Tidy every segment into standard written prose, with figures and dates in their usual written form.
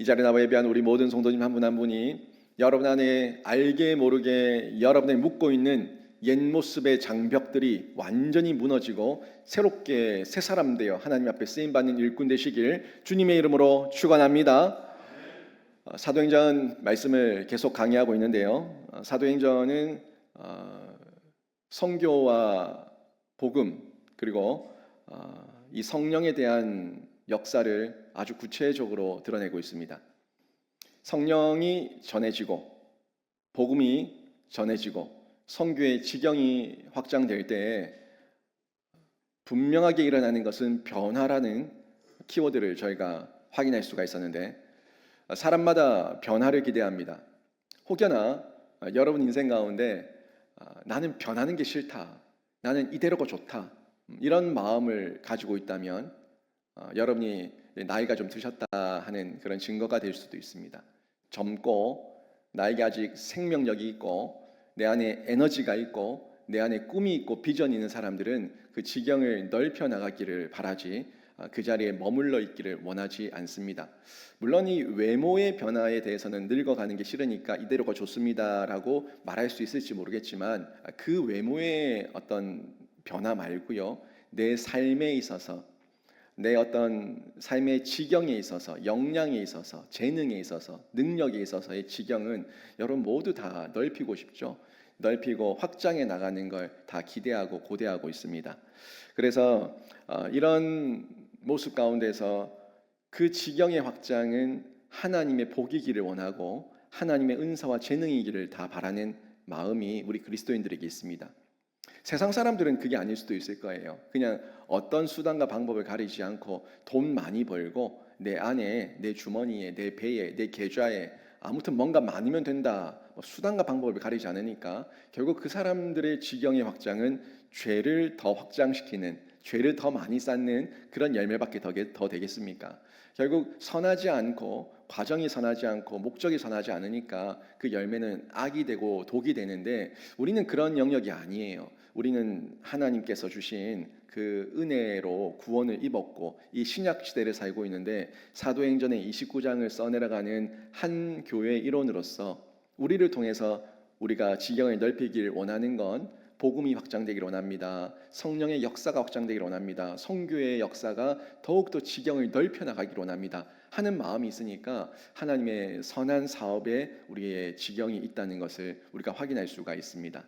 이 자리에 나와 예배한 우리 모든 성도님 한 분 한 분이 여러분 안에 알게 모르게 여러분의 묵고 있는 옛 모습의 장벽들이 완전히 무너지고 새롭게 새 사람 되어 하나님 앞에 쓰임 받는 일꾼 되시길 주님의 이름으로 축원합니다. 사도행전 말씀을 계속 강의하고 있는데요. 사도행전은 성교와 복음 그리고 이 성령에 대한 역사를 아주 구체적으로 드러내고 있습니다. 성령이 전해지고 복음이 전해지고 성교의 지경이 확장될 때에 분명하게 일어나는 것은 변화라는 키워드를 저희가 확인할 수가 있었는데, 사람마다 변화를 기대합니다. 혹여나 여러분 인생 가운데 나는 변하는 게 싫다, 나는 이대로가 좋다, 이런 마음을 가지고 있다면 여러분이 나이가 좀 드셨다 하는 그런 증거가 될 수도 있습니다. 젊고 나에게 아직 생명력이 있고 내 안에 에너지가 있고 내 안에 꿈이 있고 비전이 있는 사람들은 그 지경을 넓혀 나가기를 바라지 그 자리에 머물러 있기를 원하지 않습니다. 물론 이 외모의 변화에 대해서는 늙어가는 게 싫으니까 이대로가 좋습니다라고 말할 수 있을지 모르겠지만, 그 외모의 어떤 변화 말고요, 내 삶에 있어서 내 어떤 삶의 지경에 있어서, 역량에 있어서, 재능에 있어서, 능력에 있어서의 지경은 여러분 모두 다 넓히고 싶죠. 넓히고 확장해 나가는 걸 다 기대하고 고대하고 있습니다. 그래서 이런 모습 가운데서 그 지경의 확장은 하나님의 복이기를 원하고 하나님의 은사와 재능이기를 다 바라는 마음이 우리 그리스도인들에게 있습니다. 세상 사람들은 그게 아닐 수도 있을 거예요. 그냥 어떤 수단과 방법을 가리지 않고 돈 많이 벌고 내 안에, 내 주머니에, 내 배에, 내 계좌에 아무튼 뭔가 많으면 된다, 수단과 방법을 가리지 않으니까 결국 그 사람들의 지경의 확장은 죄를 더 확장시키는, 죄를 더 많이 쌓는 그런 열매밖에 더 되겠습니까? 결국 선하지 않고, 과정이 선하지 않고 목적이 선하지 않으니까 그 열매는 악이 되고 독이 되는데, 우리는 그런 영역이 아니에요. 우리는 하나님께서 주신 그 은혜로 구원을 입었고 이 신약 시대를 살고 있는데, 사도행전의 29장을 써내려가는 한 교회의 일원으로서 우리를 통해서 우리가 지경을 넓히길 원하는 건 복음이 확장되기를 원합니다. 성령의 역사가 확장되기를 원합니다. 성교의 역사가 더욱더 지경을 넓혀 나가기를 원합니다 하는 마음이 있으니까 하나님의 선한 사업에 우리의 지경이 있다는 것을 우리가 확인할 수가 있습니다.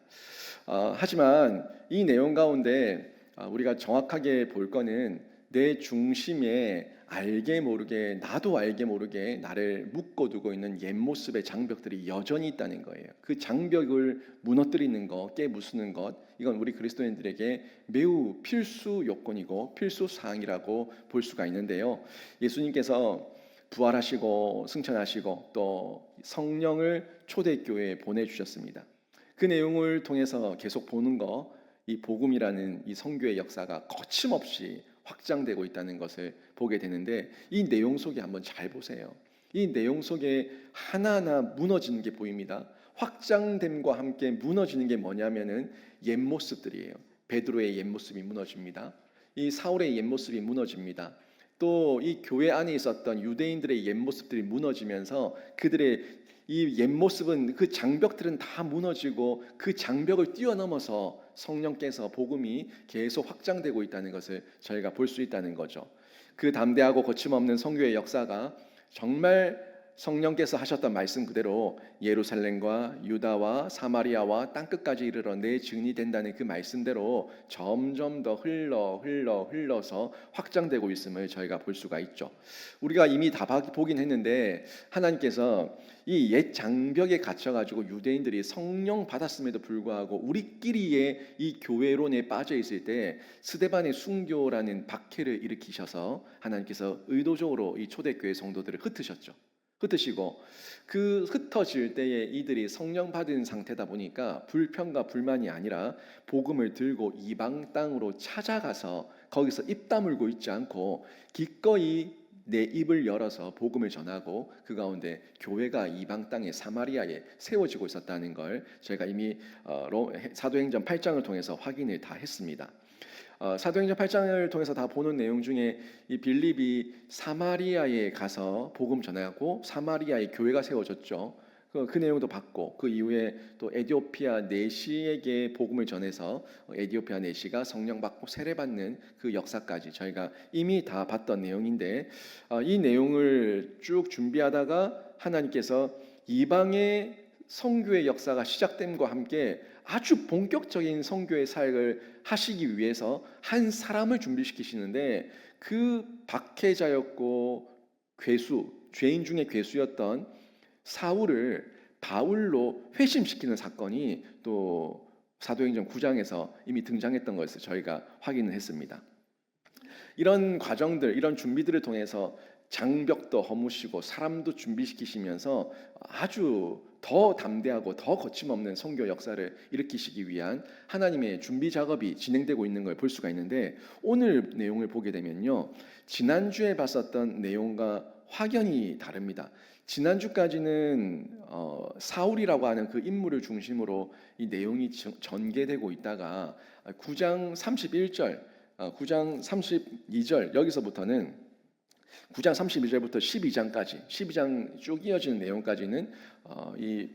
하지만 이 내용 가운데 우리가 정확하게 볼 거는 내 중심에 알게 모르게, 나도 알게 모르게 나를 묶어두고 있는 옛 모습의 장벽들이 여전히 있다는 거예요. 그 장벽을 무너뜨리는 것, 깨부수는 것, 이건 우리 그리스도인들에게 매우 필수 요건이고 필수 사항이라고 볼 수가 있는데요. 예수님께서 부활하시고 승천하시고 또 성령을 초대교회에 보내주셨습니다. 그 내용을 통해서 계속 보는 거, 이 복음이라는 이 선교의 역사가 거침없이 확장되고 있다는 것을 보게 되는데, 이 내용 속에 한번 잘 보세요. 이 내용 속에 하나하나 무너지는 게 보입니다. 확장됨과 함께 무너지는 게 뭐냐면은 옛 모습들이에요. 베드로의 옛 모습이 무너집니다. 이 사울의 옛 모습이 무너집니다. 또 이 교회 안에 있었던 유대인들의 옛 모습들이 무너지면서 그들의 이 옛 모습은, 그 장벽들은 다 무너지고 그 장벽을 뛰어넘어서 성령께서 복음이 계속 확장되고 있다는 것을 저희가 볼 수 있다는 거죠. 그 담대하고 거침없는 선교의 역사가 정말 성령께서 하셨던 말씀 그대로 예루살렘과 유다와 사마리아와 땅끝까지 이르러 내 증인이 된다는 그 말씀대로 점점 더 흘러서 확장되고 있음을 저희가 볼 수가 있죠. 우리가 이미 다 보긴 했는데, 하나님께서 이 옛 장벽에 갇혀가지고 유대인들이 성령 받았음에도 불구하고 우리끼리의 이 교회론에 빠져 있을 때 스데반의 순교라는 박해를 일으키셔서 하나님께서 의도적으로 이 초대교회 성도들을 흩으시고, 그 흩어질 때에 이들이 성령 받은 상태다 보니까 불평과 불만이 아니라 복음을 들고 이방 땅으로 찾아가서 거기서 입 다물고 있지 않고 기꺼이 내 입을 열어서 복음을 전하고 그 가운데 교회가 이방 땅의 사마리아에 세워지고 있었다는 걸 저희가 이미 사도행전 8장을 통해서 확인을 다 했습니다. 사도행전 8장을 통해서 다 보는 내용 중에 이 빌립이 사마리아에 가서 복음 전하고 사마리아에 교회가 세워졌죠. 그 내용도 봤고 그 이후에 또 에디오피아 내시에게 복음을 전해서 에디오피아 내시가 성령 받고 세례 받는 그 역사까지 저희가 이미 다 봤던 내용인데 이 내용을 쭉 준비하다가 하나님께서 이방의 선교의 역사가 시작됨과 함께 아주 본격적인 선교의 사역을 하시기 위해서 한 사람을 준비시키시는데 그 박해자였고 괴수, 죄인 중에 괴수였던 사울을 바울로 회심시키는 사건이 또 사도행전 9장에서 이미 등장했던 것을 저희가 확인을 했습니다. 이런 과정들, 이런 준비들을 통해서 장벽도 허무시고 사람도 준비시키시면서 아주 더 담대하고 더 거침없는 선교 역사를 일으키시기 위한 하나님의 준비 작업이 진행되고 있는 걸 볼 수가 있는데 오늘 내용을 보게 되면요. 지난주에 봤었던 내용과 확연히 다릅니다. 지난주까지는 사울이라고 하는 그 인물을 중심으로 이 내용이 전개되고 있다가 9장 31절, 9장 32절 여기서부터는 9장 32절부터 12장까지 12장 쭉 이어지는 내용까지는 이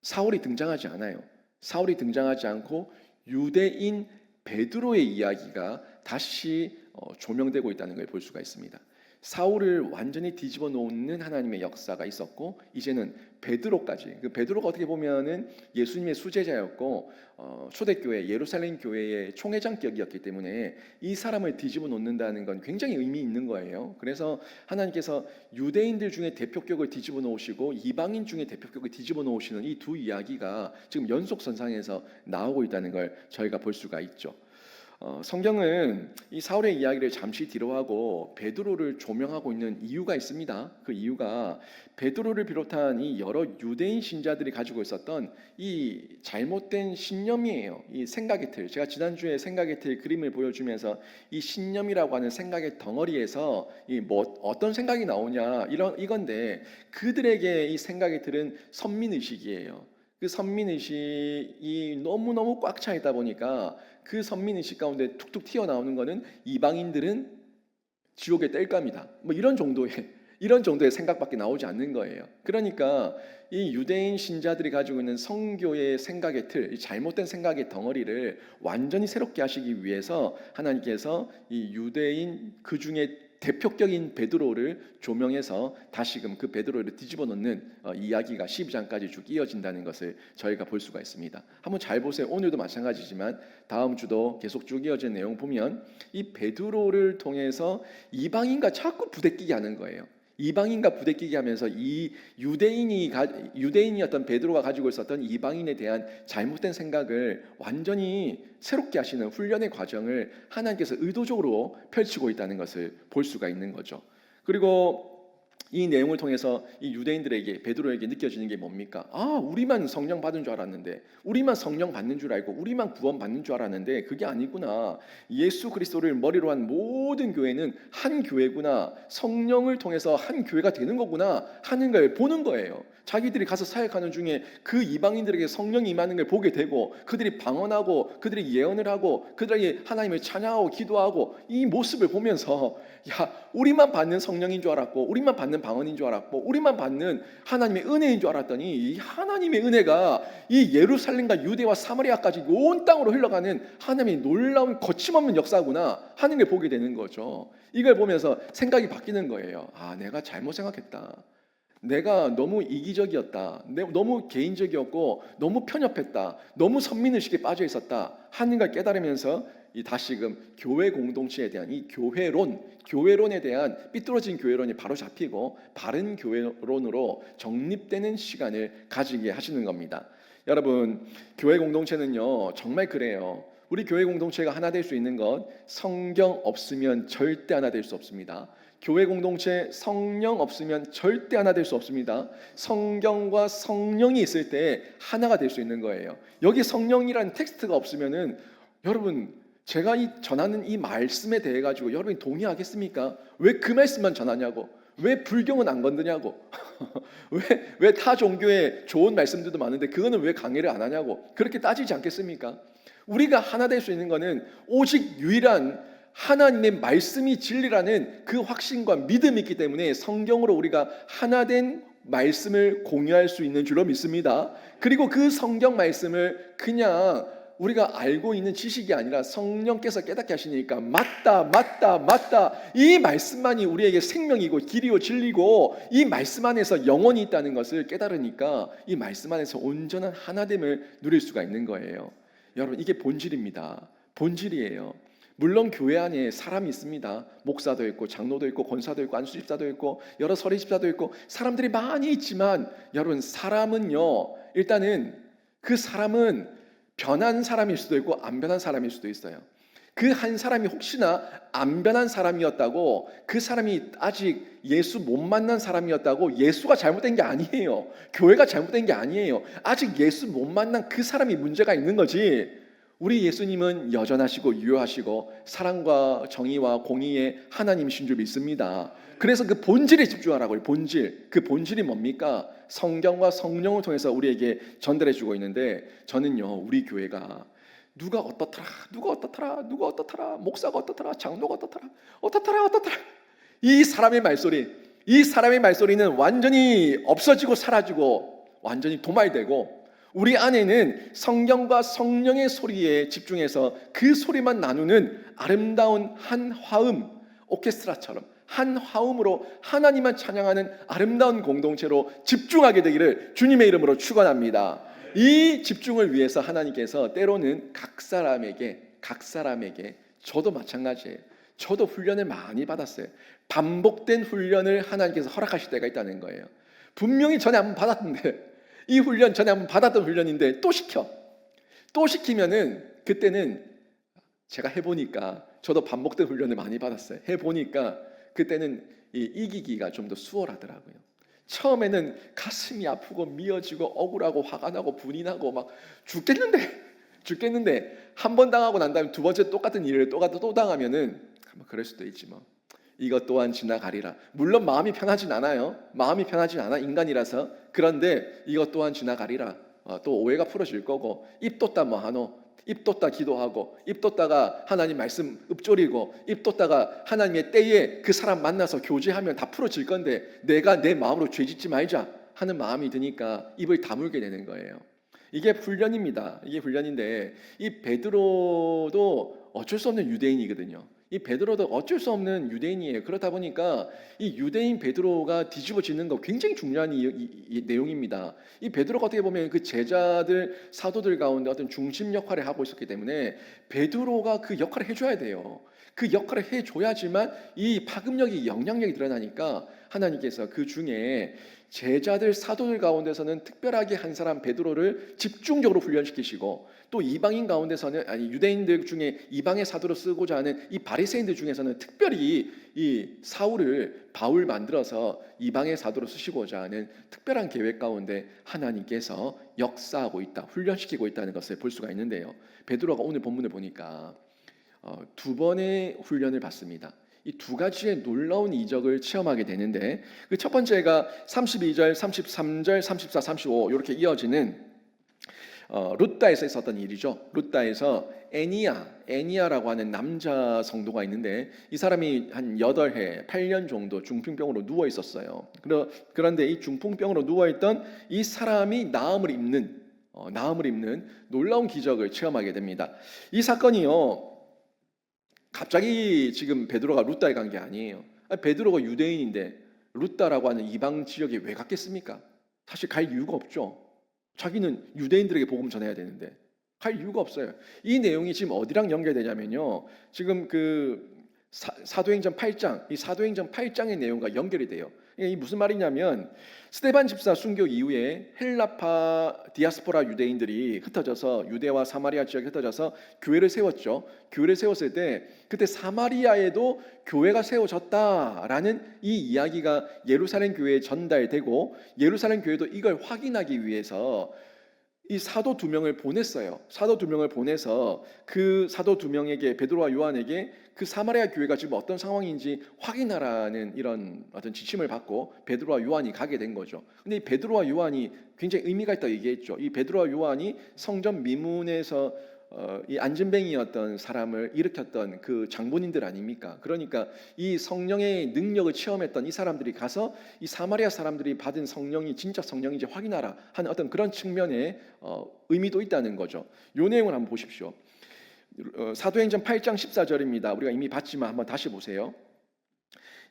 사울이 등장하지 않아요. 사울이 등장하지 않고 유대인 베드로의 이야기가 다시 조명되고 있다는 걸 볼 수가 있습니다. 사울을 완전히 뒤집어 놓는 하나님의 역사가 있었고 이제는 베드로까지. 그 베드로가 어떻게 보면은 예수님의 수제자였고 초대교회 예루살렘 교회의 총회장격이었기 때문에 이 사람을 뒤집어 놓는다는 건 굉장히 의미 있는 거예요. 그래서 하나님께서 유대인들 중에 대표격을 뒤집어 놓으시고 이방인 중에 대표격을 뒤집어 놓으시는 이 두 이야기가 지금 연속선상에서 나오고 있다는 걸 저희가 볼 수가 있죠. 성경은 이 사울의 이야기를 잠시 뒤로하고 베드로를 조명하고 있는 이유가 있습니다. 그 이유가 베드로를 비롯한 이 여러 유대인 신자들이 가지고 있었던 이 잘못된 신념이에요. 이 생각의 틀. 제가 지난주에 생각의 틀 그림을 보여주면서 이 신념이라고 하는 생각의 덩어리에서 이 어떤 생각이 나오냐 이건데 그들에게 이 생각의 틀은 선민의식이에요. 그 선민의식이 너무너무 꽉 차 있다 보니까 그 선민의식 가운데 툭툭 튀어나오는 거는 이방인들은 지옥에 뗄 겁니다. 뭐 이런 정도의 생각밖에 나오지 않는 거예요. 그러니까 이 유대인 신자들이 가지고 있는 성교의 생각의 틀, 이 잘못된 생각의 덩어리를 완전히 새롭게 하시기 위해서 하나님께서 이 유대인 그 중에 대표격인 베드로를 조명해서 다시금 그 베드로를 뒤집어 놓는 이야기가 12장까지 쭉 이어진다는 것을 저희가 볼 수가 있습니다. 한번 잘 보세요. 오늘도 마찬가지지만 다음 주도 계속 쭉 이어진 내용 보면 이 베드로를 통해서 이방인과 자꾸 부대끼게 하는 거예요. 이방인과 부대끼게 하면서 이 유대인이었던 베드로가 가지고 있었던 이방인에 대한 잘못된 생각을 완전히 새롭게 하시는 훈련의 과정을 하나님께서 의도적으로 펼치고 있다는 것을 볼 수가 있는 거죠. 그리고 이 내용을 통해서 이 유대인들에게 베드로에게 느껴지는 게 뭡니까? 우리만 성령 받은 줄 알았는데, 우리만 성령 받는 줄 알고, 우리만 구원 받는 줄 알았는데 그게 아니구나. 예수 그리스도를 머리로 한 모든 교회는 한 교회구나. 성령을 통해서 한 교회가 되는 거구나 하는 걸 보는 거예요. 자기들이 가서 사역하는 중에 그 이방인들에게 성령이 임하는 걸 보게 되고 그들이 방언하고 그들이 예언을 하고 그들이 하나님을 찬양하고 기도하고 이 모습을 보면서 우리만 받는 성령인 줄 알았고 우리만 받는 방언인 줄 알았고 우리만 받는 하나님의 은혜인 줄 알았더니 이 하나님의 은혜가 이 예루살렘과 유대와 사마리아까지 온 땅으로 흘러가는 하나님의 놀라운 거침없는 역사구나 하는 걸 보게 되는 거죠. 이걸 보면서 생각이 바뀌는 거예요. 내가 잘못 생각했다. 내가 너무 이기적이었다. 너무 개인적이었고 너무 편협했다. 너무 선민의식에 빠져 있었다 하는 걸 깨달으면서 다시금 교회 공동체에 대한 이 교회론에 대한 삐뚤어진 교회론이 바로 잡히고 바른 교회론으로 정립되는 시간을 가지게 하시는 겁니다. 여러분, 교회 공동체는요 정말 그래요. 우리 교회 공동체가 하나 될 수 있는 것 성경 없으면 절대 하나 될 수 없습니다. 교회 공동체 성령 없으면 절대 하나 될 수 없습니다. 성경과 성령이 있을 때 하나가 될 수 있는 거예요. 여기 성령이라는 텍스트가 없으면은 여러분 제가 전하는 이 말씀에 대해 가지고 여러분이 동의하겠습니까? 왜 그 말씀만 전하냐고? 왜 불경은 안 건드냐고? 왜 타 종교에 좋은 말씀들도 많은데 그거는 왜 강의를 안 하냐고? 그렇게 따지지 않겠습니까? 우리가 하나 될 수 있는 것은 오직 유일한 하나님의 말씀이 진리라는 그 확신과 믿음이 있기 때문에 성경으로 우리가 하나 된 말씀을 공유할 수 있는 줄로 믿습니다. 그리고 그 성경 말씀을 그냥 우리가 알고 있는 지식이 아니라 성령께서 깨닫게 하시니까 맞다 맞다 맞다, 이 말씀만이 우리에게 생명이고 길이요 진리고 이 말씀 안에서 영원히 있다는 것을 깨달으니까 이 말씀 안에서 온전한 하나됨을 누릴 수가 있는 거예요. 여러분, 이게 본질입니다. 본질이에요. 물론 교회 안에 사람이 있습니다. 목사도 있고 장로도 있고 권사도 있고 안수집사도 있고 여러 서리집사도 있고 사람들이 많이 있지만, 여러분, 사람은요, 일단은 그 사람은 변한 사람일 수도 있고 안 변한 사람일 수도 있어요. 그 한 사람이 혹시나 안 변한 사람이었다고, 그 사람이 아직 예수 못 만난 사람이었다고 예수가 잘못된 게 아니에요. 교회가 잘못된 게 아니에요. 아직 예수 못 만난 그 사람이 문제가 있는 거지, 우리 예수님은 여전하시고 유효하시고 사랑과 정의와 공의의 하나님이신 줄 믿습니다. 그래서 그 본질에 집중하라고요. 본질. 그 본질이 뭡니까? 성경과 성령을 통해서 우리에게 전달해 주고 있는데, 저는요, 우리 교회가 누가 어떻더라, 누가 어떻더라, 누가 어떻더라, 목사가 어떻더라, 장로가 어떻더라, 어떻더라, 어떻더라, 이 사람의 말소리는 완전히 없어지고 사라지고 완전히 도말되고, 우리 안에는 성경과 성령의 소리에 집중해서 그 소리만 나누는 아름다운 한 화음, 오케스트라처럼 한 화음으로 하나님만 찬양하는 아름다운 공동체로 집중하게 되기를 주님의 이름으로 축원합니다. 이 집중을 위해서 하나님께서 때로는 각 사람에게 저도 마찬가지예요. 저도 훈련을 많이 받았어요. 반복된 훈련을 하나님께서 허락하실 때가 있다는 거예요. 분명히 전에 한번 받았는데, 이 훈련 전에 한번 받았던 훈련인데 또 시키면은, 그때는 제가 해보니까, 저도 반복된 훈련을 많이 받았어요. 해보니까 그때는 이기기가 좀 더 수월하더라고요. 처음에는 가슴이 아프고 미어지고 억울하고 화가 나고 분이 나고 막 죽겠는데 한 번 당하고 난 다음에 두 번째 똑같은 일을 또 당하면은 뭐 그럴 수도 있지 뭐. 이것 또한 지나가리라. 물론 마음이 편하진 않아요. 인간이라서. 그런데 이것 또한 지나가리라. 또 오해가 풀어질 거고, 입 돋다 뭐 하노? 입 돋다 기도하고, 입 돋다가 하나님 말씀 읊조리고, 입 돋다가 하나님의 때에 그 사람 만나서 교제하면 다 풀어질 건데, 내가 내 마음으로 죄 짓지 말자 하는 마음이 드니까 입을 다물게 되는 거예요. 이게 훈련입니다. 이게 훈련인데, 이 베드로도 어쩔 수 없는 유대인이거든요. 이 베드로도 어쩔 수 없는 유대인이에요. 그렇다 보니까 이 유대인 베드로가 뒤집어지는 거 굉장히 중요한 이 내용입니다. 이 베드로가 어떻게 보면 그 제자들, 사도들 가운데 어떤 중심 역할을 하고 있었기 때문에 베드로가 그 역할을 해줘야 돼요. 그 역할을 해줘야지만 이 파급력이, 영향력이 드러나니까 하나님께서 그 중에 제자들, 사도들 가운데서는 특별하게 한 사람 베드로를 집중적으로 훈련시키시고, 또 이방인 가운데서는, 유대인들 중에 이방의 사도로 쓰고자 하는 이 바리새인들 중에서는 특별히 이 바울 만들어서 이방의 사도로 쓰시고자 하는 특별한 계획 가운데 하나님께서 역사하고 있다, 훈련시키고 있다는 것을 볼 수가 있는데요. 베드로가 오늘 본문을 보니까 두 번의 훈련을 받습니다. 이 두 가지의 놀라운 이적을 체험하게 되는데, 그 첫 번째가 32절, 33절, 34, 35 이렇게 이어지는 루다에서 있었던 일이죠. 루다에서 애니아라고 하는 남자 성도가 있는데, 이 사람이 한 8해, 8년 정도 중풍병으로 누워 있었어요. 그런데 이 중풍병으로 누워 있던 이 사람이 나음을 입는 놀라운 기적을 체험하게 됩니다. 이 사건이요, 갑자기 지금 베드로가 루다에 간 게 아니에요. 베드로가 유대인인데 루다라고 하는 이방 지역에 왜 갔겠습니까? 사실 갈 이유가 없죠. 자기는 유대인들에게 복음 전해야 되는데 갈 이유가 없어요. 이 내용이 지금 어디랑 연결되냐면요, 지금 그 사도행전 8장, 이 사도행전 8장의 내용과 연결이 돼요. 이게 무슨 말이냐면, 스데반 집사 순교 이후에 헬라파 디아스포라 유대인들이 흩어져서 유대와 사마리아 지역에 흩어져서 교회를 세웠죠. 교회를 세웠을 때 그때 사마리아에도 교회가 세워졌다라는 이 이야기가 예루살렘 교회에 전달되고, 예루살렘 교회도 이걸 확인하기 위해서 이 사도 2명을 보냈어요. 사도 2명을 보내서 그 사도 2명에게, 베드로와 요한에게 그 사마리아 교회가 지금 어떤 상황인지 확인하라는 이런 어떤 지침을 받고 베드로와 요한이 가게 된 거죠. 근데 이 베드로와 요한이 굉장히 의미가 있다고 얘기했죠. 이 베드로와 요한이 성전 미문에서 이 안진뱅이였던 사람을 일으켰던 그 장본인들 아닙니까? 그러니까 이 성령의 능력을 체험했던 이 사람들이 가서 이 사마리아 사람들이 받은 성령이 진짜 성령인지 확인하라 하는 어떤 그런 측면의 의미도 있다는 거죠. 요 내용을 한번 보십시오. 사도행전 8장 14절입니다. 우리가 이미 봤지만 한번 다시 보세요.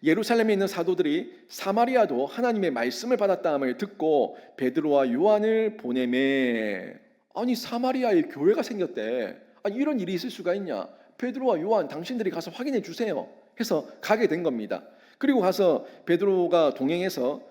예루살렘에 있는 사도들이 사마리아도 하나님의 말씀을 받았다함을 듣고 베드로와 요한을 보내매. 아니 사마리아에 교회가 생겼대. 아니 이런 일이 있을 수가 있냐? 베드로와 요한 당신들이 가서 확인해 주세요. 해서 가게 된 겁니다. 그리고 가서 베드로가 동행해서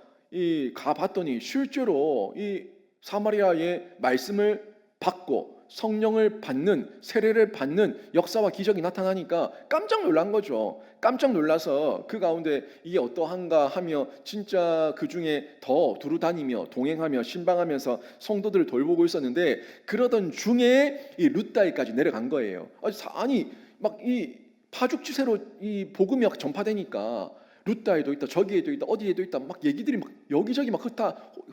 가 봤더니 실제로 이 사마리아의 말씀을 받고 성령을 받는, 세례를 받는 역사와 기적이 나타나니까 깜짝 놀란 거죠. 깜짝 놀라서 그 가운데 이게 어떠한가 하며 진짜 그 중에 더 두루다니며 동행하며 신방하면서 성도들을 돌보고 있었는데, 그러던 중에 이 룻다에까지 내려간 거예요. 아니 막 이 파죽지세로 이 복음이 막 전파되니까 룻다에도 있다, 저기에도 있다, 어디에도 있다, 막 얘기들이 막 여기저기 막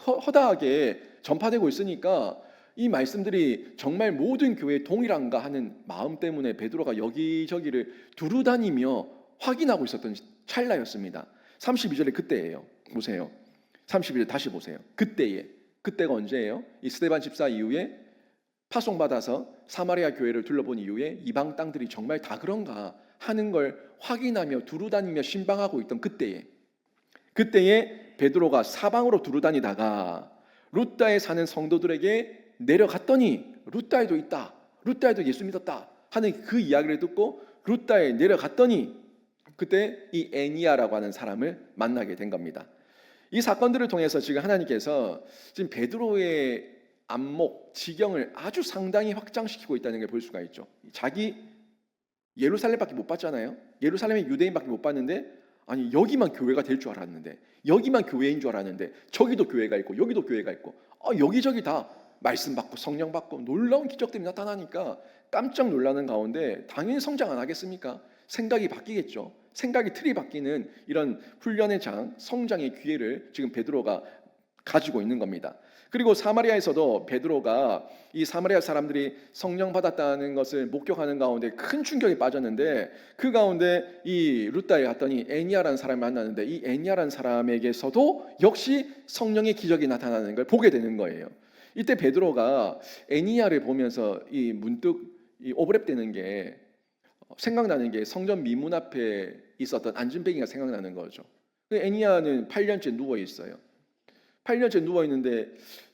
허다하게 전파되고 있으니까 이 말씀들이 정말 모든 교회에 동일한가 하는 마음 때문에 베드로가 여기저기를 두루다니며 확인하고 있었던 찰나였습니다. 32절에 그때예요. 보세요. 32절 다시 보세요. 그때가 언제예요? 이 스데반 집사 이후에 파송받아서 사마리아 교회를 둘러본 이후에 이방 땅들이 정말 다 그런가 하는 걸 확인하며 두루다니며 신방하고 있던 그때에 베드로가 사방으로 두루다니다가 룻다에 사는 성도들에게 내려갔더니 룻다에도 있다, 룻다에도 예수 믿었다 하는 그 이야기를 듣고 룻다에 내려갔더니 그때 이 애니야라고 하는 사람을 만나게 된 겁니다. 이 사건들을 통해서 지금 하나님께서 지금 베드로의 안목, 지경을 아주 상당히 확장시키고 있다는 걸 볼 수가 있죠. 자기 예루살렘밖에 못 봤잖아요. 예루살렘의 유대인밖에 못 봤는데, 아니 여기만 교회가 될 줄 알았는데, 여기만 교회인 줄 알았는데 저기도 교회가 있고 여기도 교회가 있고 여기저기 다 말씀 받고 성령 받고 놀라운 기적들이 나타나니까 깜짝 놀라는 가운데 당연히 성장 안 하겠습니까? 생각이 바뀌겠죠. 생각이 틀이 바뀌는 이런 훈련의 장, 성장의 기회를 지금 베드로가 가지고 있는 겁니다. 그리고 사마리아에서도 베드로가 이 사마리아 사람들이 성령 받았다는 것을 목격하는 가운데 큰 충격에 빠졌는데, 그 가운데 이 룻다에 갔더니 애니야라는 사람을 만났는데 이 애니야라는 사람에게서도 역시 성령의 기적이 나타나는 걸 보게 되는 거예요. 이때 베드로가 애니야를 보면서 이 문득 이 오버랩되는 게 생각나는 게 성전 미문 앞에 있었던 안진뱅이가 생각나는 거죠. 애니야는 8년째 누워 있어요. 8년째 누워 있는데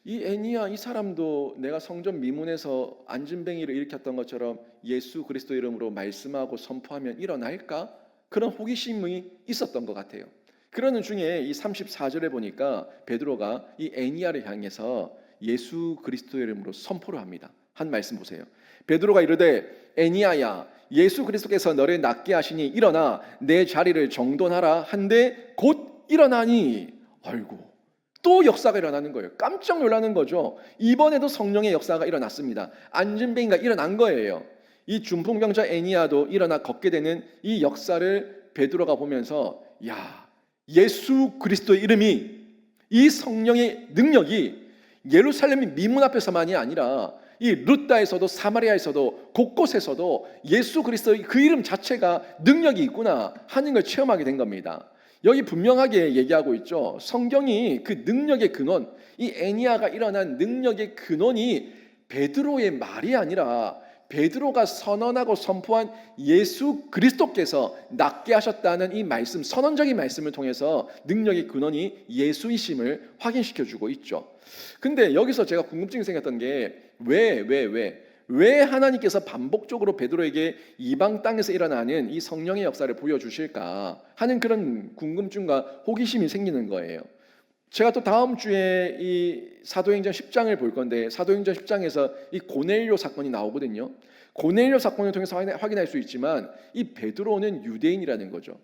이 애니야 이 사람도 내가 성전 미문에서 안진뱅이를 일으켰던 것처럼 예수 그리스도 이름으로 말씀하고 선포하면 일어날까? 그런 호기심이 있었던 것 같아요. 그러는 중에 이 34절에 보니까 베드로가 이 애니야를 향해서 예수 그리스도 이름으로 선포를 합니다. 한 말씀 보세요. 베드로가 이르되 애니야야 예수 그리스도께서 너를 낫게 하시니 일어나 내 자리를 정돈하라 한데 곧 일어나니. 아이고, 또 역사가 일어나는 거예요. 깜짝 놀라는 거죠. 이번에도 성령의 역사가 일어났습니다. 안진뱅이가 일어난 거예요. 이 중풍병자 애니야도 일어나 걷게 되는 이 역사를 베드로가 보면서 야, 예수 그리스도의 이름이, 이 성령의 능력이 예루살렘 미문 앞에서만이 아니라 이 룻다에서도 사마리아에서도 곳곳에서도 예수 그리스도의 그 이름 자체가 능력이 있구나 하는 걸 체험하게 된 겁니다. 여기 분명하게 얘기하고 있죠. 성경이 그 능력의 근원, 이 애니야가 일어난 능력의 근원이 베드로의 말이 아니라 베드로가 선언하고 선포한 예수 그리스도께서 낫게 하셨다는 이 말씀, 선언적인 말씀을 통해서 능력의 근원이 예수이심을 확인시켜주고 있죠. 근데 여기서 제가 궁금증이 생겼던 게 왜 하나님께서 반복적으로 베드로에게 이방 땅에서 일어나는 이 성령의 역사를 보여주실까 하는 그런 궁금증과 호기심이 생기는 거예요. 제가 또 다음 주에 이 사도행전 10장을 볼 건데, 사도행전 10장에서 이 고넬료 사건이 나오거든요. 고넬료 사건을 통해서 확인할 수 있지만 이 베드로는 유대인이라는 거죠.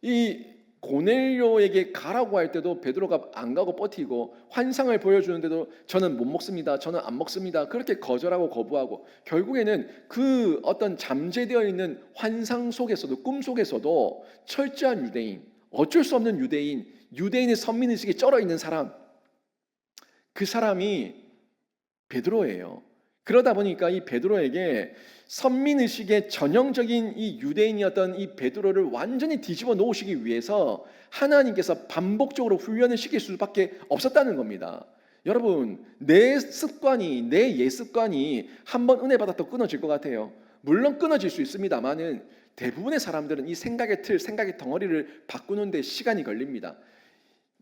이 고넬료에게 가라고 할 때도 베드로가 안 가고 버티고, 환상을 보여주는데도 저는 못 먹습니다, 저는 안 먹습니다, 그렇게 거절하고 거부하고, 결국에는 그 어떤 잠재되어 있는 환상 속에서도, 꿈 속에서도 철저한 유대인, 어쩔 수 없는 유대인, 유대인의 선민의식에 쩔어 있는 사람, 그 사람이 베드로예요. 그러다 보니까 이 베드로에게 선민의식의 전형적인 이 유대인이었던 이 베드로를 완전히 뒤집어 놓으시기 위해서 하나님께서 반복적으로 훈련을 시킬 수밖에 없었다는 겁니다. 여러분, 내 습관이, 내 옛습관이 한번 은혜 받았다 끊어질 것 같아요. 물론 끊어질 수 있습니다만은 대부분의 사람들은 이 생각의 틀, 생각의 덩어리를 바꾸는 데 시간이 걸립니다.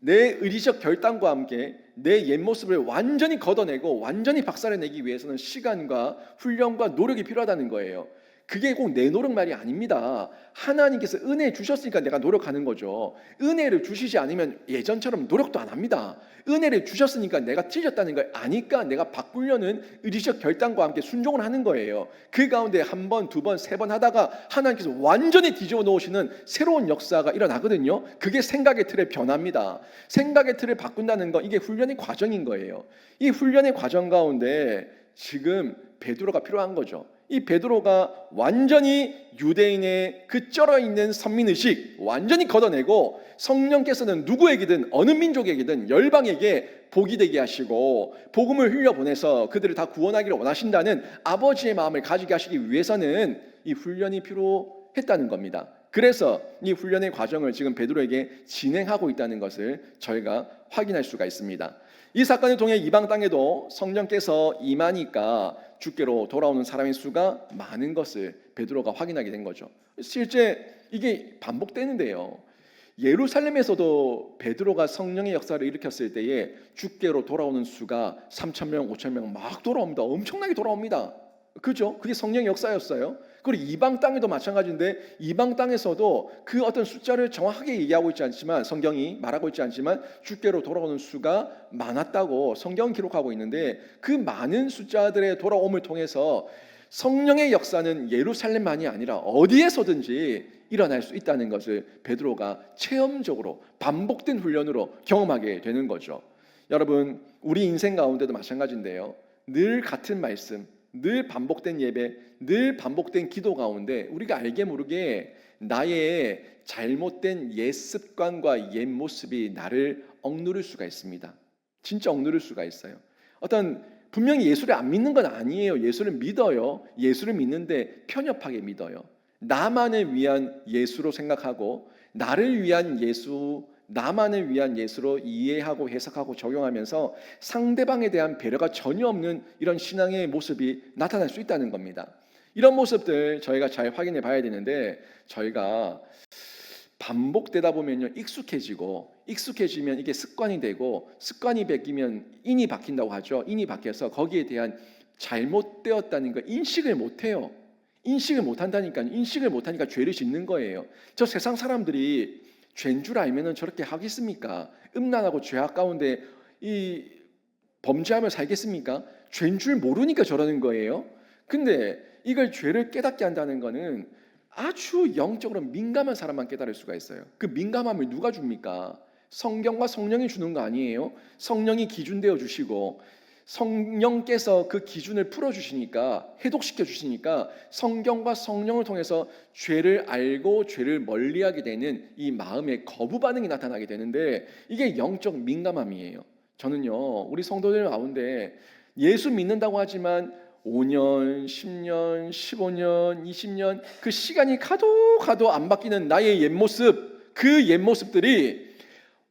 내 의리적 결단과 함께 내 옛 모습을 완전히 걷어내고 완전히 박살내기 위해서는 시간과 훈련과 노력이 필요하다는 거예요. 그게 꼭 내 노력 말이 아닙니다. 하나님께서 은혜 주셨으니까 내가 노력하는 거죠. 은혜를 주시지 않으면 예전처럼 노력도 안 합니다. 은혜를 주셨으니까 내가 틀렸다는 걸 아니까 내가 바꾸려는 의리적 결단과 함께 순종을 하는 거예요. 그 가운데 한 번, 두 번, 세 번 하다가 하나님께서 완전히 뒤집어 놓으시는 새로운 역사가 일어나거든요. 그게 생각의 틀의 변화입니다. 생각의 틀을 바꾼다는 거, 이게 훈련의 과정인 거예요. 이 훈련의 과정 가운데 지금 베드로가 필요한 거죠. 이 베드로가 완전히 유대인의 그 쩔어있는 선민의식 완전히 걷어내고 성령께서는 누구에게든 어느 민족에게든 열방에게 복이 되게 하시고 복음을 흘려보내서 그들을 다 구원하기를 원하신다는 아버지의 마음을 가지게 하시기 위해서는 이 훈련이 필요했다는 겁니다. 그래서 이 훈련의 과정을 지금 베드로에게 진행하고 있다는 것을 저희가 확인할 수가 있습니다. 이 사건을 통해 이방 땅에도 성령께서 임하니까 주께로 돌아오는 사람의 수가 많은 것을 베드로가 확인하게 된 거죠. 실제 이게 반복되는데요. 예루살렘에서도 베드로가 성령의 역사를 일으켰을 때에 주께로 돌아오는 수가 3,000명, 5,000명 막 돌아옵니다. 엄청나게 돌아옵니다. 그죠? 그게 성령의 역사였어요. 그리고 이방 땅에도 마찬가지인데 이방 땅에서도 그 어떤 숫자를 정확하게 얘기하고 있지 않지만 성경이 말하고 있지 않지만 주께로 돌아오는 수가 많았다고 성경 기록하고 있는데 그 많은 숫자들의 돌아옴을 통해서 성령의 역사는 예루살렘만이 아니라 어디에서든지 일어날 수 있다는 것을 베드로가 체험적으로 반복된 훈련으로 경험하게 되는 거죠. 여러분, 우리 인생 가운데도 마찬가지인데요. 늘 같은 말씀, 늘 반복된 예배, 늘 반복된 기도 가운데 우리가 알게 모르게 나의 잘못된 옛 습관과 옛 모습이 나를 억누를 수가 있습니다. 진짜 억누를 수가 있어요. 어떤 분명히 예수를 안 믿는 건 아니에요. 예수를 믿어요. 예수를 믿는데 편협하게 믿어요. 나만을 위한 예수로 생각하고 나를 위한 예수, 나만을 위한 예수로 이해하고 해석하고 적용하면서 상대방에 대한 배려가 전혀 없는 이런 신앙의 모습이 나타날 수 있다는 겁니다. 이런 모습들 저희가 잘 확인해 봐야 되는데 저희가 반복되다 보면요 익숙해지면 이게 습관이 되고 습관이 바뀌면 인이 박힌다고 하죠. 인이 박혀서 거기에 대한 잘못되었다는 걸 인식을 못해요. 인식을 못하니까 죄를 짓는 거예요. 저 세상 사람들이 죄인 줄 알면은 저렇게 하겠습니까? 음란하고 죄악 가운데 이 범죄하며 살겠습니까? 죄인 줄 모르니까 저러는 거예요. 근데 이걸 죄를 깨닫게 한다는 거는 아주 영적으로 민감한 사람만 깨달을 수가 있어요. 그 민감함을 누가 줍니까? 성경과 성령이 주는 거 아니에요? 성령이 기준 되어 주시고 성령께서 그 기준을 풀어주시니까 해독시켜 주시니까 성경과 성령을 통해서 죄를 알고 죄를 멀리하게 되는 이 마음의 거부 반응이 나타나게 되는데 이게 영적 민감함이에요. 저는요 우리 성도들 가운데 예수 믿는다고 하지만 5년, 10년, 15년, 20년 그 시간이 가도 안 바뀌는 나의 옛 모습, 그 옛 모습들이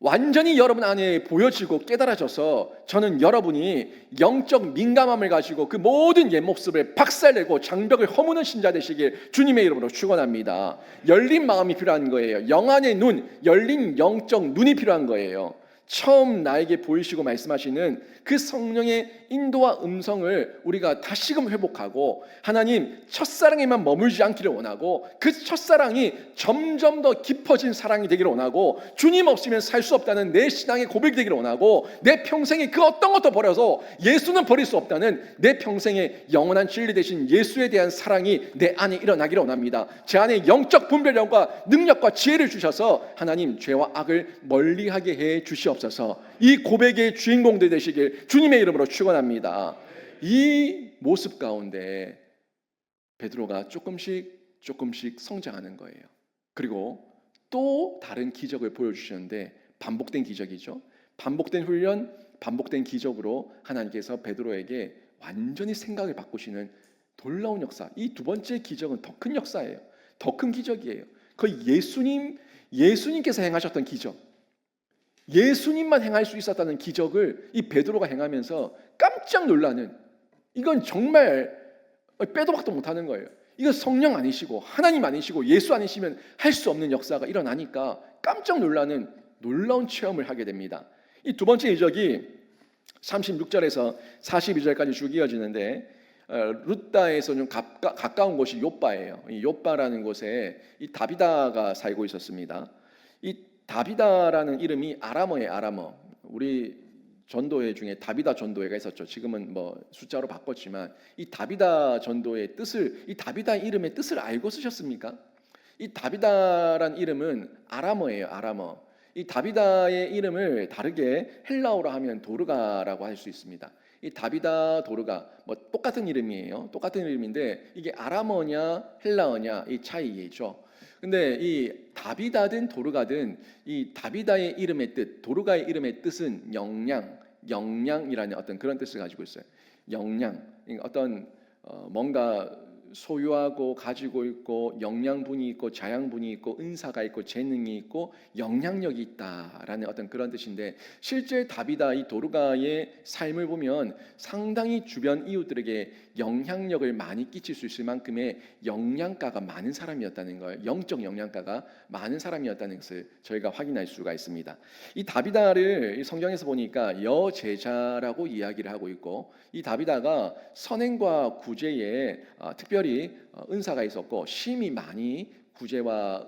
완전히 여러분 안에 보여지고 깨달아져서 저는 여러분이 영적 민감함을 가지고 그 모든 옛 모습을 박살내고 장벽을 허무는 신자 되시길 주님의 이름으로 축원합니다. 열린 마음이 필요한 거예요. 영안의 눈, 열린 영적 눈이 필요한 거예요. 처음 나에게 보이시고 말씀하시는 그 성령의 인도와 음성을 우리가 다시금 회복하고 하나님 첫사랑에만 머물지 않기를 원하고 그 첫사랑이 점점 더 깊어진 사랑이 되기를 원하고 주님 없으면 살 수 없다는 내 신앙의 고백이 되기를 원하고 내 평생에 그 어떤 것도 버려서 예수는 버릴 수 없다는 내 평생의 영원한 진리 되신 예수에 대한 사랑이 내 안에 일어나기를 원합니다. 제 안에 영적 분별력과 능력과 지혜를 주셔서 하나님 죄와 악을 멀리하게 해 주시옵소서. 이 고백의 주인공들 되시길 주님의 이름으로 축원합니다. 이 모습 가운데 베드로가 조금씩 성장하는 거예요. 그리고 또 다른 기적을 보여주시는데 반복된 기적이죠. 반복된 훈련, 반복된 기적으로 하나님께서 베드로에게 완전히 생각을 바꾸시는 놀라운 역사. 이 두 번째 기적은 더 큰 역사예요. 더 큰 기적이에요. 거의 예수님께서 행하셨던 기적, 예수님만 행할 수 있었다는 기적을 이 베드로가 행하면서 깜짝 놀라는, 이건 정말 빼도 박도 못하는 거예요. 이거 성령 아니시고 하나님 아니시고 예수 아니시면 할 수 없는 역사가 일어나니까 깜짝 놀라는 놀라운 체험을 하게 됩니다. 이 두 번째 이적이 36절에서 42절까지 쭉 이어지는데, 루다에서 좀 가까운 곳이 욥바예요. 이 욥바라는 곳에 이 다비다가 살고 있었습니다. 이 다비다라는 이름이 아람어예요. 아람어. 우리 전도회 중에 다비다 전도회가 있었죠. 지금은 뭐 숫자로 바꿨지만 이 다비다 전도의 뜻을, 이 다비다 이름의 뜻을 알고 쓰셨습니까? 이 다비다란 이름은 아람어예요. 아람어. 이 다비다의 이름을 다르게 헬라어로 하면 도르가라고 할 수 있습니다. 이 다비다 도르가 뭐 똑같은 이름이에요. 똑같은 이름인데 이게 아람어냐 헬라어냐 이 차이죠. 근데 이 다비다든 도르가든 이 다비다의 이름의 뜻, 도르가의 이름의 뜻은 영양이라는 어떤 그런 뜻을 가지고 있어요. 영양, 어떤 뭔가 소유하고 가지고 있고 영양분이 있고 자양분이 있고 은사가 있고 재능이 있고 영향력이 있다라는 어떤 그런 뜻인데, 실제 다비다 이 도르가의 삶을 보면 상당히 주변 이웃들에게 영향력을 많이 끼칠 수 있을 만큼의 영양가가 많은 사람이었다는 걸, 영적 영양가가 많은 사람이었다는 것을 저희가 확인할 수가 있습니다. 이 다비다를 성경에서 보니까 여제자라고 이야기를 하고 있고, 이 다비다가 선행과 구제에 특별히 은사가 있었고 심히 많이 구제와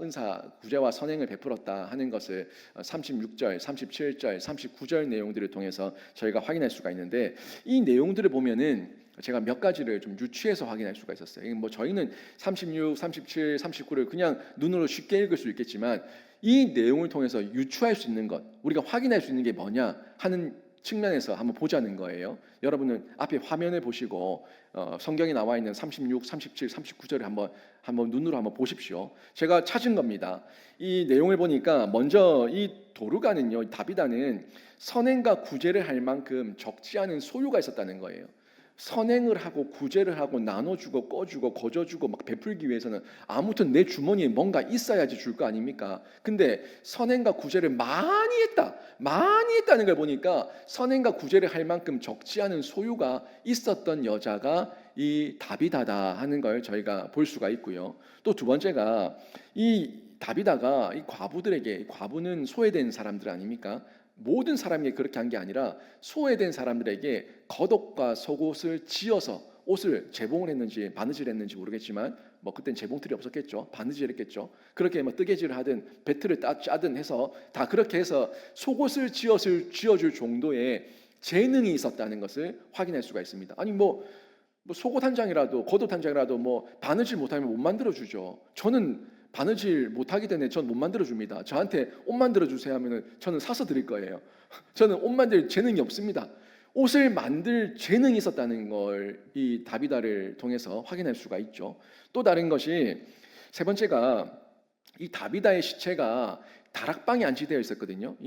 선행을 베풀었다 하는 것을 36절, 37절, 39절 내용들을 통해서 저희가 확인할 수가 있는데, 이 내용들을 보면은 제가 몇 가지를 좀 유추해서 확인할 수가 있었어요. 뭐 저희는 36, 37, 39를 그냥 눈으로 쉽게 읽을 수 있겠지만 이 내용을 통해서 유추할 수 있는 것, 우리가 확인할 수 있는 게 뭐냐 하는 측면에서 한번 보자는 거예요. 여러분은 앞에 화면을 보시고 성경에 나와 있는 36, 37, 39절을 한번 눈으로 한번 보십시오. 제가 찾은 겁니다. 이 내용을 보니까 먼저 이 도르가는요, 다비다는 선행과 구제를 할 만큼 적지 않은 소유가 있었다는 거예요. 선행을 하고 구제를 하고 나눠주고 꺼주고 거저주고 막 베풀기 위해서는 아무튼 내 주머니에 뭔가 있어야지 줄 거 아닙니까? 근데 선행과 구제를 많이 했다는 걸 보니까 선행과 구제를 할 만큼 적지 않은 소유가 있었던 여자가 이 다비다다 하는 걸 저희가 볼 수가 있고요. 또 두 번째가 이 다비다가 이 과부들에게, 과부는 소외된 사람들 아닙니까? 모든 사람에게 그렇게 한 게 아니라 소외된 사람들에게 겉옷과 속옷을 지어서, 옷을 재봉을 했는지 바느질을 했는지 모르겠지만 뭐 그땐 재봉틀이 없었겠죠. 바느질을 했겠죠. 그렇게 뭐 뜨개질을 하든 배틀을 짜든 해서 다 그렇게 해서 속옷을 지어줄 정도의 재능이 있었다는 것을 확인할 수가 있습니다. 아니 뭐 속옷 한 장이라도 겉옷 한 장이라도 뭐 바느질 못하면 못 만들어 주죠. 저는 바느질 못하기 때문에 전 못 만들어 줍니다. 저한테 옷 만들어 주세요 하면은 저는 사서 드릴 거예요. 저는 옷 만들 재능이 없습니다. 옷을 만들 재능이 있었다는 걸 이 다비다를 통해서 확인할 수가 있죠. 또 다른 것이 세 번째가 이 다비다의 시체가 다락방에 안치되어 있었거든요.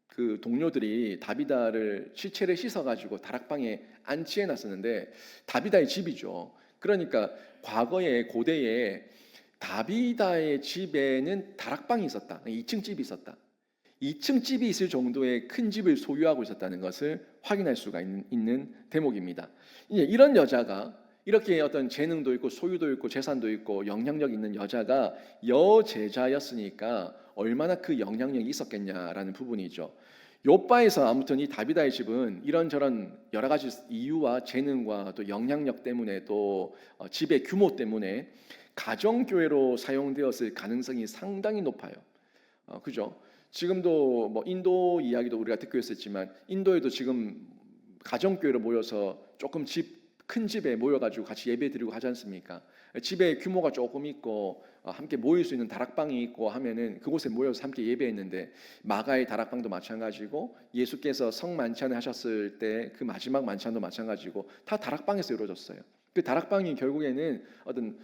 그 동료들이 다비다를 시체를 씻어가지고 다락방에 안치해 놨었는데, 다비다의 집이죠. 그러니까 과거에 고대에 다비다의 집에는 다락방이 있었다. 2층 집이 있었다. 2층 집이 있을 정도의 큰 집을 소유하고 있었다는 것을 확인할 수가 있는 대목입니다. 이제 이런 여자가, 이렇게 어떤 재능도 있고 소유도 있고 재산도 있고 영향력 있는 여자가 여제자였으니까 얼마나 그 영향력이 있었겠냐라는 부분이죠. 욥바에서 아무튼 이 다비다의 집은 이런저런 여러 가지 이유와 재능과 또 영향력 때문에 또 집의 규모 때문에 가정교회로 사용되었을 가능성이 상당히 높아요. 그죠? 지금도 뭐 인도 이야기도 우리가 듣고 있었지만 인도에도 지금 가정교회로 모여서 조금 큰 집에 모여가지고 같이 예배드리고 하지 않습니까? 집에 규모가 조금 있고 함께 모일 수 있는 다락방이 있고 하면은 그곳에 모여서 함께 예배했는데, 마가의 다락방도 마찬가지고 예수께서 성만찬을 하셨을 때 그 마지막 만찬도 마찬가지고 다 다락방에서 이루어졌어요. 그 다락방이 결국에는 어떤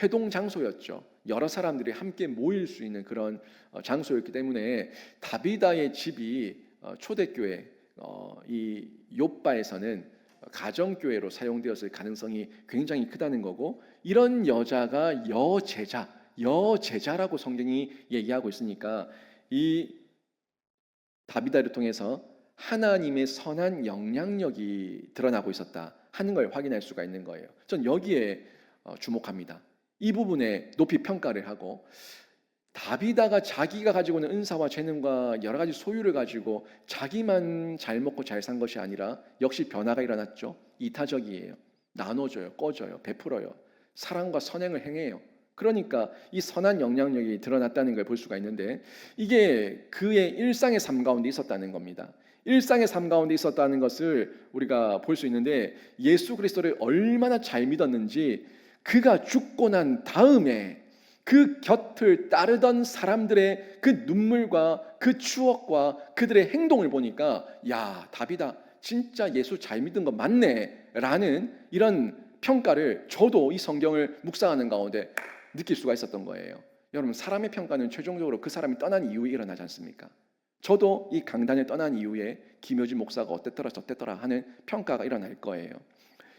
회동 장소였죠. 여러 사람들이 함께 모일 수 있는 그런 장소였기 때문에 다비다의 집이 초대교회 이 욥바에서는 가정교회로 사용되었을 가능성이 굉장히 크다는 거고, 이런 여자가 여제자라고 성경이 얘기하고 있으니까 이 다비다를 통해서 하나님의 선한 영향력이 드러나고 있었다 하는 걸 확인할 수가 있는 거예요. 전 여기에 주목합니다. 이 부분에 높이 평가를 하고, 다비다가 자기가 가지고 있는 은사와 재능과 여러 가지 소유를 가지고 자기만 잘 먹고 잘 산 것이 아니라 역시 변화가 일어났죠. 이타적이에요. 나눠줘요, 꺼줘요, 베풀어요. 사랑과 선행을 행해요. 그러니까 이 선한 영향력이 드러났다는 걸 볼 수가 있는데, 이게 그의 일상의 삶 가운데 있었다는 겁니다. 일상의 삶 가운데 있었다는 것을 우리가 볼 수 있는데, 예수 그리스도를 얼마나 잘 믿었는지 그가 죽고 난 다음에 그 곁을 따르던 사람들의 그 눈물과 그 추억과 그들의 행동을 보니까, 야, 다비다 진짜 예수 잘 믿은 거 맞네 라는 이런 평가를 저도 이 성경을 묵상하는 가운데 느낄 수가 있었던 거예요. 여러분, 사람의 평가는 최종적으로 그 사람이 떠난 이후에 일어나지 않습니까? 저도 이 강단을 떠난 이후에 김효진 목사가 어땠더라 저땠더라 하는 평가가 일어날 거예요.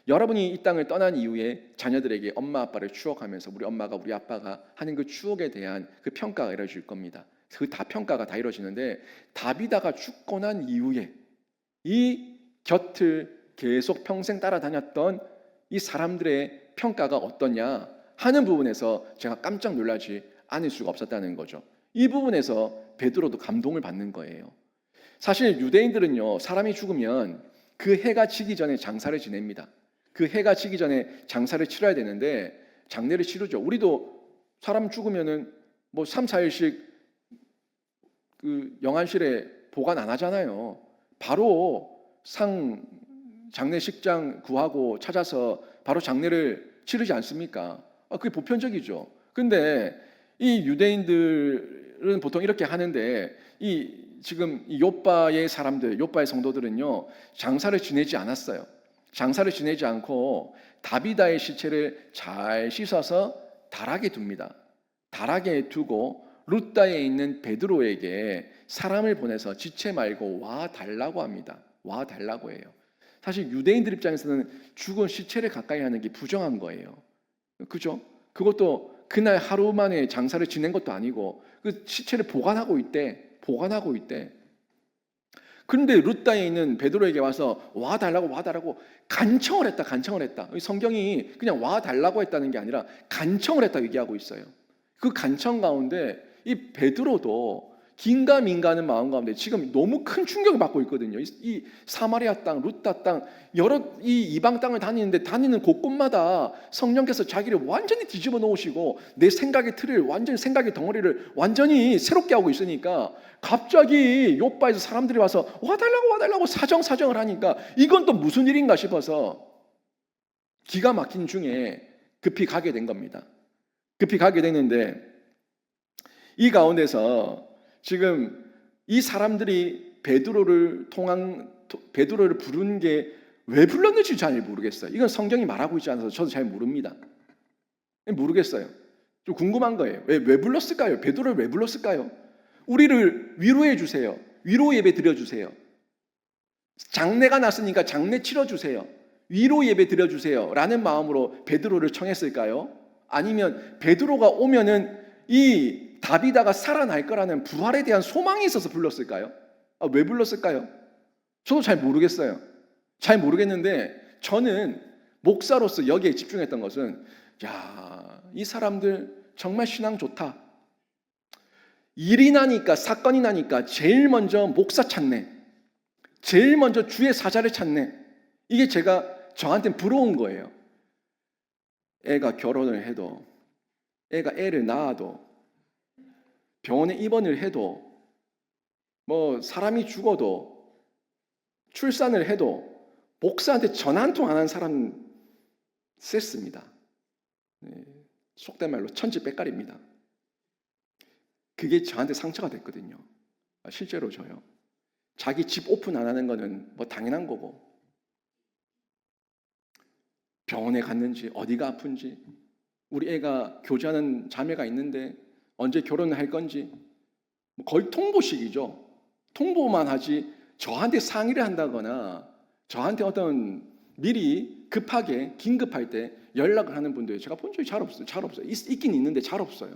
여러분이 이 땅을 떠난 이후에 자녀들에게 엄마 아빠를 추억하면서 우리 엄마가 우리 아빠가 하는 그 추억에 대한 그 평가가 이루어질 겁니다. 그 다 평가가 다 이루어지는데, 다비다가 죽고 난 이후에 이 곁을 계속 평생 따라다녔던 이 사람들의 평가가 어떠냐 하는 부분에서 제가 깜짝 놀라지 않을 수가 없었다는 거죠. 이 부분에서 베드로도 감동을 받는 거예요. 사실 유대인들은요, 사람이 죽으면 그 해가 지기 전에 장사를 지냅니다. 그 해가 지기 전에 장사를 치러야 되는데 장례를 치르죠. 우리도 사람 죽으면은 뭐 3, 4일씩 그 영안실에 보관 안 하잖아요. 바로 장례식장 구하고 찾아서 바로 장례를 치르지 않습니까? 그게 보편적이죠. 근데 이 유대인들은 보통 이렇게 하는데, 지금 요바의 사람들, 요바의 성도들은요, 장사를 지내지 않았어요. 장사를 지내지 않고 다비다의 시체를 잘 씻어서 달하게 둡니다. 달하게 두고 룻다에 있는 베드로에게 사람을 보내서 지체 말고 와 달라고 합니다. 와 달라고 해요. 사실 유대인들 입장에서는 죽은 시체를 가까이 하는 게 부정한 거예요. 그죠? 그것도 그날 하루 만에 장사를 지낸 것도 아니고 그 시체를 보관하고 있대. 그런데 룻다에 있는 베드로에게 와서 와 달라고 간청을 했다. 성경이 그냥 와 달라고 했다는 게 아니라 간청을 했다 얘기하고 있어요. 그 간청 가운데 이 베드로도 긴가민가하는 마음 가운데 지금 너무 큰 충격을 받고 있거든요. 이 사마리아 땅, 룻다 땅, 여러 이 이방 땅을 다니는 곳곳마다 성령께서 자기를 완전히 뒤집어 놓으시고 내 생각의 틀을 완전히 생각의 덩어리를 완전히 새롭게 하고 있으니까, 갑자기 요바에서 사람들이 와서 와달라고 사정을 하니까 이건 또 무슨 일인가 싶어서 기가 막힌 중에 급히 가게 된 겁니다. 급히 가게 됐는데, 이 가운데서 지금 이 사람들이 베드로를 부른 게 왜 불렀는지 잘 모르겠어요. 이건 성경이 말하고 있지 않아서 저도 잘 모릅니다. 모르겠어요. 좀 궁금한 거예요. 왜 불렀을까요? 베드로를 왜 불렀을까요? 우리를 위로해 주세요. 위로 예배 드려 주세요. 장례가 났으니까 장례 치러 주세요. 위로 예배 드려 주세요. 라는 마음으로 베드로를 청했을까요? 아니면 베드로가 오면은 이 다비다가 살아날 거라는 부활에 대한 소망이 있어서 불렀을까요? 왜 불렀을까요? 저도 잘 모르겠어요. 잘 모르겠는데, 저는 목사로서 여기에 집중했던 것은, 야, 이 사람들 정말 신앙 좋다. 일이 나니까, 사건이 나니까 제일 먼저 목사 찾네. 제일 먼저 주의 사자를 찾네. 이게 저한테는 부러운 거예요. 애가 결혼을 해도, 애가 애를 낳아도, 병원에 입원을 해도, 뭐 사람이 죽어도, 출산을 해도 목사한테 전화 한 통 안 하는 사람 셌습니다. 속된 말로 천지백갈입니다. 그게 저한테 상처가 됐거든요. 실제로 저요. 자기 집 오픈 안 하는 거는 뭐 당연한 거고, 병원에 갔는지 어디가 아픈지, 우리 애가 교제하는 자매가 있는데 언제 결혼을 할 건지, 거의 통보식이죠. 통보만 하지 저한테 상의를 한다거나 저한테 어떤 미리 급하게 긴급할 때 연락을 하는 분들 제가 본 적이 잘 없어요. 있긴 있는데 잘 없어요.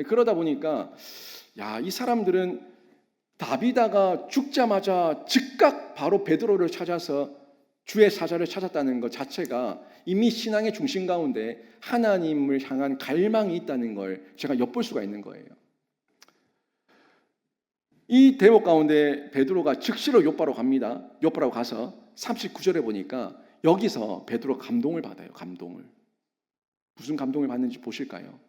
그러다 보니까 이 사람들은 다비다가 죽자마자 즉각 바로 베드로를 찾아서 주의 사자를 찾았다는 것 자체가 이미 신앙의 중심 가운데 하나님을 향한 갈망이 있다는 걸 제가 엿볼 수가 있는 거예요. 이 대목 가운데 베드로가 즉시로 요바로 갑니다. 요바로 가서 39절에 보니까 여기서 베드로 감동을 받아요. 감동을. 무슨 감동을 받는지 보실까요?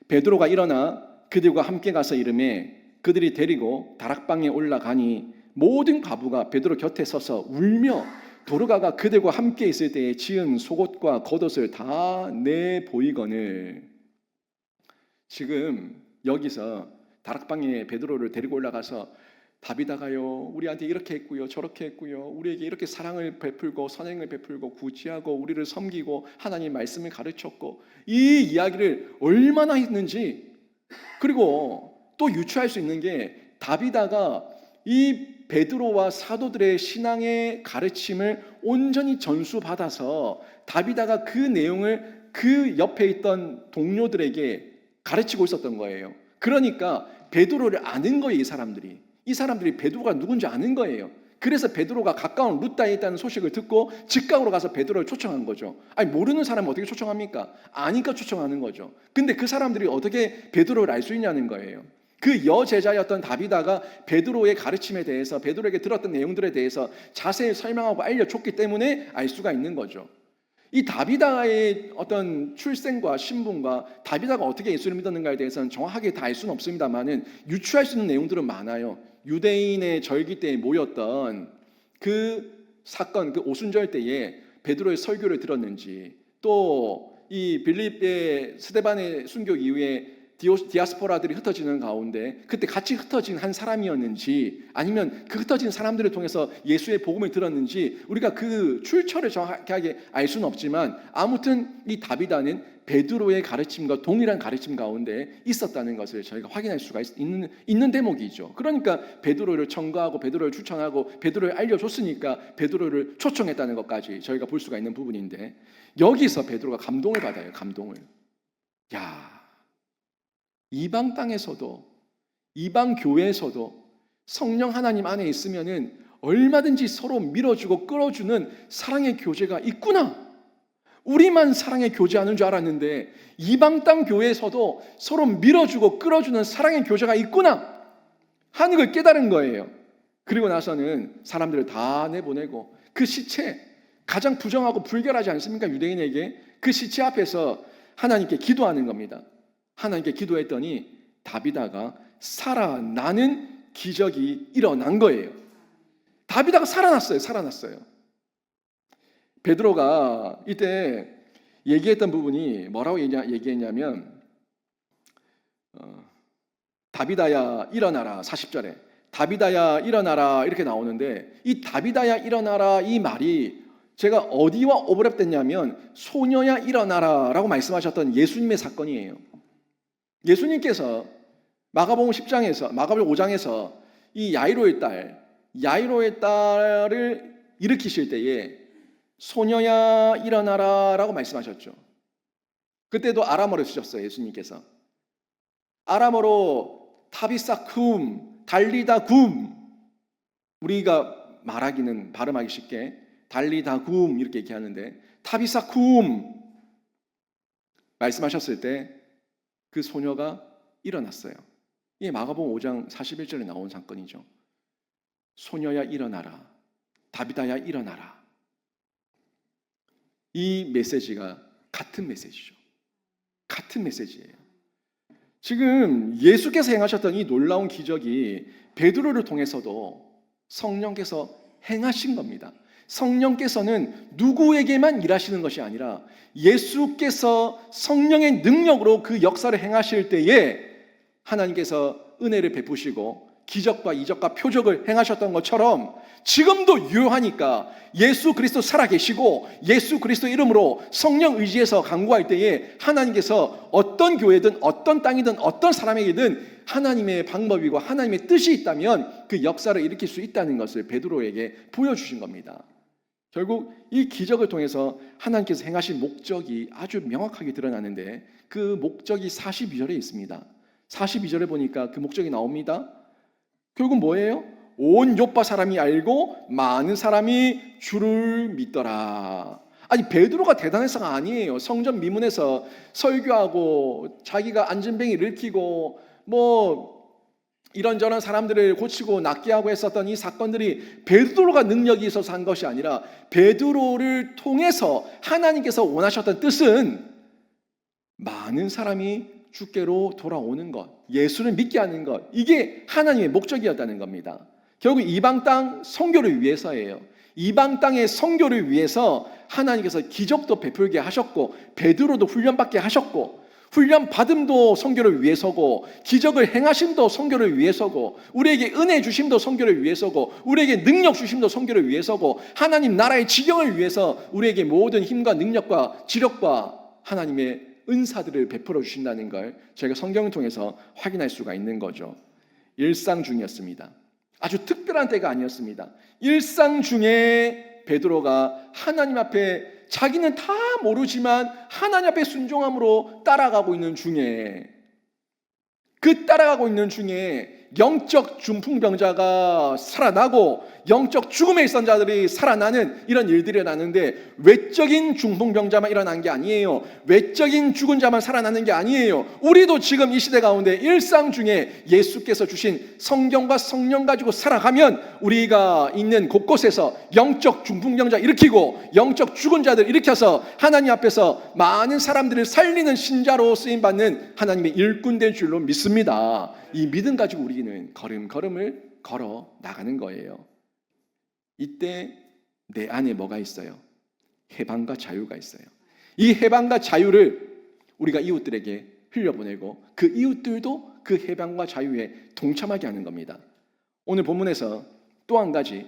베드로가 일어나 그들과 함께 가서 이르매 그들이 데리고 다락방에 올라가니 모든 과부가 베드로 곁에 서서 울며 도르가가 그들과 함께 있을 때에 지은 속옷과 겉옷을 다 내보이거늘. 지금 여기서 다락방에 베드로를 데리고 올라가서 다비다가요 우리한테 이렇게 했고요 저렇게 했고요 우리에게 이렇게 사랑을 베풀고 선행을 베풀고 구제하고 우리를 섬기고 하나님 말씀을 가르쳤고 이 이야기를 얼마나 했는지, 그리고 또 유추할 수 있는 게 다비다가 이 베드로와 사도들의 신앙의 가르침을 온전히 전수받아서 다비다가 그 내용을 그 옆에 있던 동료들에게 가르치고 있었던 거예요. 그러니까 베드로를 아는 거예요. 이 사람들이 베드로가 누군지 아는 거예요. 그래서 베드로가 가까운 루다에 있다는 소식을 듣고 즉각으로 가서 베드로를 초청한 거죠. 아니 모르는 사람은 어떻게 초청합니까? 아니까 초청하는 거죠. 근데 그 사람들이 어떻게 베드로를 알 수 있냐는 거예요. 그 여제자였던 다비다가 베드로의 가르침에 대해서 베드로에게 들었던 내용들에 대해서 자세히 설명하고 알려줬기 때문에 알 수가 있는 거죠. 이 다비다의 어떤 출생과 신분과 다비다가 어떻게 예수를 믿었는가에 대해서는 정확하게 다 알 수는 없습니다만은 유추할 수 있는 내용들은 많아요. 유대인의 절기 때에 모였던 그 사건, 그 오순절 때에 베드로의 설교를 들었는지, 또 이 빌립의 스데반의 순교 이후에 디아스포라들이 흩어지는 가운데 그때 같이 흩어진 한 사람이었는지, 아니면 그 흩어진 사람들을 통해서 예수의 복음을 들었는지 우리가 그 출처를 정확하게 알 수는 없지만, 아무튼 이 다비다는 베드로의 가르침과 동일한 가르침 가운데 있었다는 것을 저희가 확인할 수가 있는 대목이죠. 그러니까 베드로를 청구하고 베드로를 추천하고 베드로를 알려줬으니까 베드로를 초청했다는 것까지 저희가 볼 수가 있는 부분인데, 여기서 베드로가 감동을 받아요. 감동을. 이방 땅에서도, 이방 교회에서도 성령 하나님 안에 있으면은 얼마든지 서로 밀어주고 끌어주는 사랑의 교제가 있구나. 우리만 사랑의 교제하는 줄 알았는데 이방 땅 교회에서도 서로 밀어주고 끌어주는 사랑의 교제가 있구나 하는 걸 깨달은 거예요. 그리고 나서는 사람들을 다 내보내고 그 시체, 가장 부정하고 불결하지 않습니까? 유대인에게 그 시체 앞에서 하나님께 기도하는 겁니다. 하나님께 기도했더니 다비다가 살아나는 기적이 일어난 거예요. 다비다가 살아났어요. 베드로가 이때 얘기했던 부분이 뭐라고 얘기했냐면 다비다야 일어나라, 40절에 다비다야 일어나라 이렇게 나오는데, 이 다비다야 일어나라 이 말이 제가 어디와 오버랩됐냐면 소녀야 일어나라 라고 말씀하셨던 예수님의 사건이에요. 예수님께서 마가복음 5장에서 이 야이로의 딸을 일으키실 때에 소녀야 일어나라 라고 말씀하셨죠. 그때도 아람어를 쓰셨어요. 예수님께서 아람어로 타비사 쿰, 달리다 굼, 우리가 발음하기 쉽게 달리다 굼 이렇게 얘기하는데, 타비사 쿰 말씀하셨을 때 그 소녀가 일어났어요. 이게 마가복음 5장 41절에 나온 사건이죠. 소녀야 일어나라, 다비다야 일어나라. 이 메시지가 같은 메시지죠. 같은 메시지예요. 지금 예수께서 행하셨던 이 놀라운 기적이 베드로를 통해서도 성령께서 행하신 겁니다. 성령께서는 누구에게만 일하시는 것이 아니라 예수께서 성령의 능력으로 그 역사를 행하실 때에 하나님께서 은혜를 베푸시고 기적과 이적과 표적을 행하셨던 것처럼 지금도 유효하니까 예수 그리스도 살아계시고 예수 그리스도 이름으로 성령 의지해서 간구할 때에 하나님께서 어떤 교회든 어떤 땅이든 어떤 사람에게든 하나님의 방법이고 하나님의 뜻이 있다면 그 역사를 일으킬 수 있다는 것을 베드로에게 보여주신 겁니다. 결국 이 기적을 통해서 하나님께서 행하신 목적이 아주 명확하게 드러나는데 그 목적이 42절에 있습니다. 42절에 보니까 그 목적이 나옵니다. 결국 뭐예요? 온 요파 사람이 알고 많은 사람이 주를 믿더라. 아니 베드로가 대단해서가 아니에요. 성전 미문에서 설교하고 자기가 안전뱅이를 일으키고 뭐 이런저런 사람들을 고치고 낫게 하고 했었던 이 사건들이 베드로가 능력이 있어서 한 것이 아니라 베드로를 통해서 하나님께서 원하셨던 뜻은 많은 사람이 주께로 돌아오는 것, 예수를 믿게 하는 것, 이게 하나님의 목적이었다는 겁니다. 결국 이방 땅 선교를 위해서예요. 이방 땅의 선교를 위해서 하나님께서 기적도 베풀게 하셨고 베드로도 훈련받게 하셨고 훈련 받음도 선교를 위해서고 기적을 행하심도 선교를 위해서고 우리에게 은혜 주심도 선교를 위해서고 우리에게 능력 주심도 선교를 위해서고 하나님 나라의 지경을 위해서 우리에게 모든 힘과 능력과 지력과 하나님의 은사들을 베풀어 주신다는 걸 저희가 성경을 통해서 확인할 수가 있는 거죠. 일상 중이었습니다. 아주 특별한 때가 아니었습니다. 일상 중에 베드로가 하나님 앞에 자기는 다 모르지만 하나님 앞에 순종함으로 따라가고 있는 중에 그 따라가고 있는 중에 영적 중풍병자가 살아나고 영적 죽음에 있던 자들이 살아나는 이런 일들이 일어나는데 외적인 중풍병자만 일어난 게 아니에요. 외적인 죽은 자만 살아나는 게 아니에요. 우리도 지금 이 시대 가운데 일상 중에 예수께서 주신 성경과 성령 가지고 살아가면 우리가 있는 곳곳에서 영적 중풍병자 일으키고 영적 죽은 자들 일으켜서 하나님 앞에서 많은 사람들을 살리는 신자로 쓰임받는 하나님의 일꾼 될 줄로 믿습니다. 이 믿음 가지고 우리는 걸음걸음을 걸어 나가는 거예요. 이때 내 안에 뭐가 있어요? 해방과 자유가 있어요. 이 해방과 자유를 우리가 이웃들에게 흘려보내고 그 이웃들도 그 해방과 자유에 동참하게 하는 겁니다. 오늘 본문에서 또 한 가지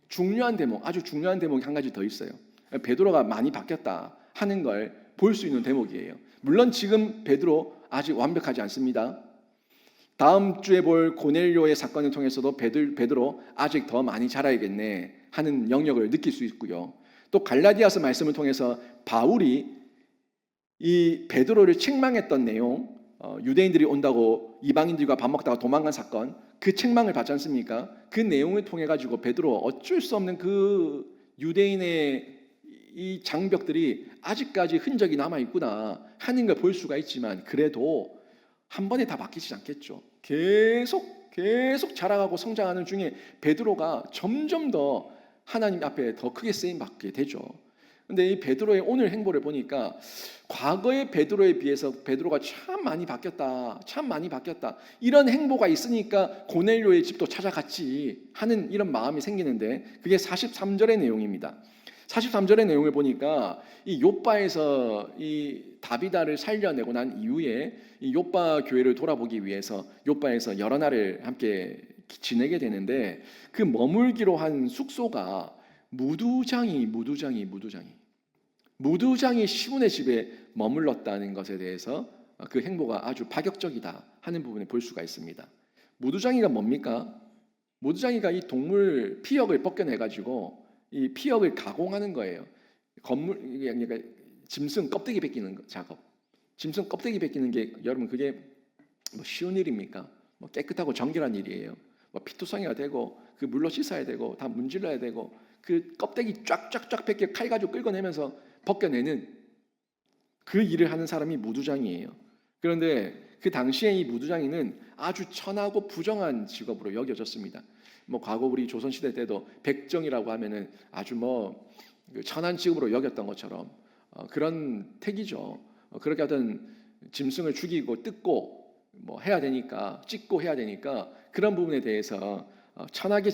중요한 대목, 아주 중요한 대목이 한 가지 더 있어요. 베드로가 많이 바뀌었다 하는 걸 볼 수 있는 대목이에요. 물론 지금 베드로 아직 완벽하지 않습니다. 다음 주에 볼 고넬료의 사건을 통해서도 베드로 아직 더 많이 자라야겠네 하는 영역을 느낄 수 있고요. 또 갈라디아서 말씀을 통해서 바울이 이 베드로를 책망했던 내용, 유대인들이 온다고 이방인들과 밥 먹다가 도망간 사건, 그 책망을 받지 않습니까? 그 내용을 통해 가지고 베드로 어쩔 수 없는 그 유대인의 이 장벽들이 아직까지 흔적이 남아 있구나 하는 걸 볼 수가 있지만 그래도 한 번에 다 바뀌지 않겠죠. 계속 자라가고 성장하는 중에 베드로가 점점 더 하나님 앞에 더 크게 쓰임 받게 되죠. 근데 이 베드로의 오늘 행보를 보니까 과거의 베드로에 비해서 베드로가 참 많이 바뀌었다. 참 많이 바뀌었다. 이런 행보가 있으니까 고넬료의 집도 찾아갔지 하는 이런 마음이 생기는데 그게 43절의 내용입니다. 43절의 내용을 보니까 이 요빠에서 이 다비다를 살려내고 난 이후에 이 요빠 교회를 돌아보기 위해서 요빠에서 여러 날을 함께 지내게 되는데 그 머물기로 한 숙소가 무두장이 시몬의 집에 머물렀다는 것에 대해서 그 행보가 아주 파격적이다 하는 부분을 볼 수가 있습니다. 무두장이가 뭡니까? 무두장이가 이 동물 피역을 벗겨내 가지고 이 피역을 가공하는 거예요. 그러니까 짐승 껍데기 벗기는 작업. 짐승 껍데기 벗기는 게 여러분 그게 뭐 쉬운 일입니까? 뭐 깨끗하고 정결한 일이에요. 뭐 피투성이가 되고 그 물로 씻어야 되고 다 문질러야 되고 그 껍데기 쫙쫙쫙 벗겨 칼 가지고 긁어내면서 벗겨내는 그 일을 하는 사람이 무두장이에요. 그런데 그 당시에 이 무두장이는 아주 천하고 부정한 직업으로 여겨졌습니다. 뭐 과거 우리 조선 시대 때도 백정이라고 하면은 아주 뭐 천한 직업으로 여겼던 것처럼 그런 택이죠. 그렇게 하던 짐승을 죽이고 뜯고 뭐 해야 되니까 찢고 해야 되니까 그런 부분에 대해서 천하게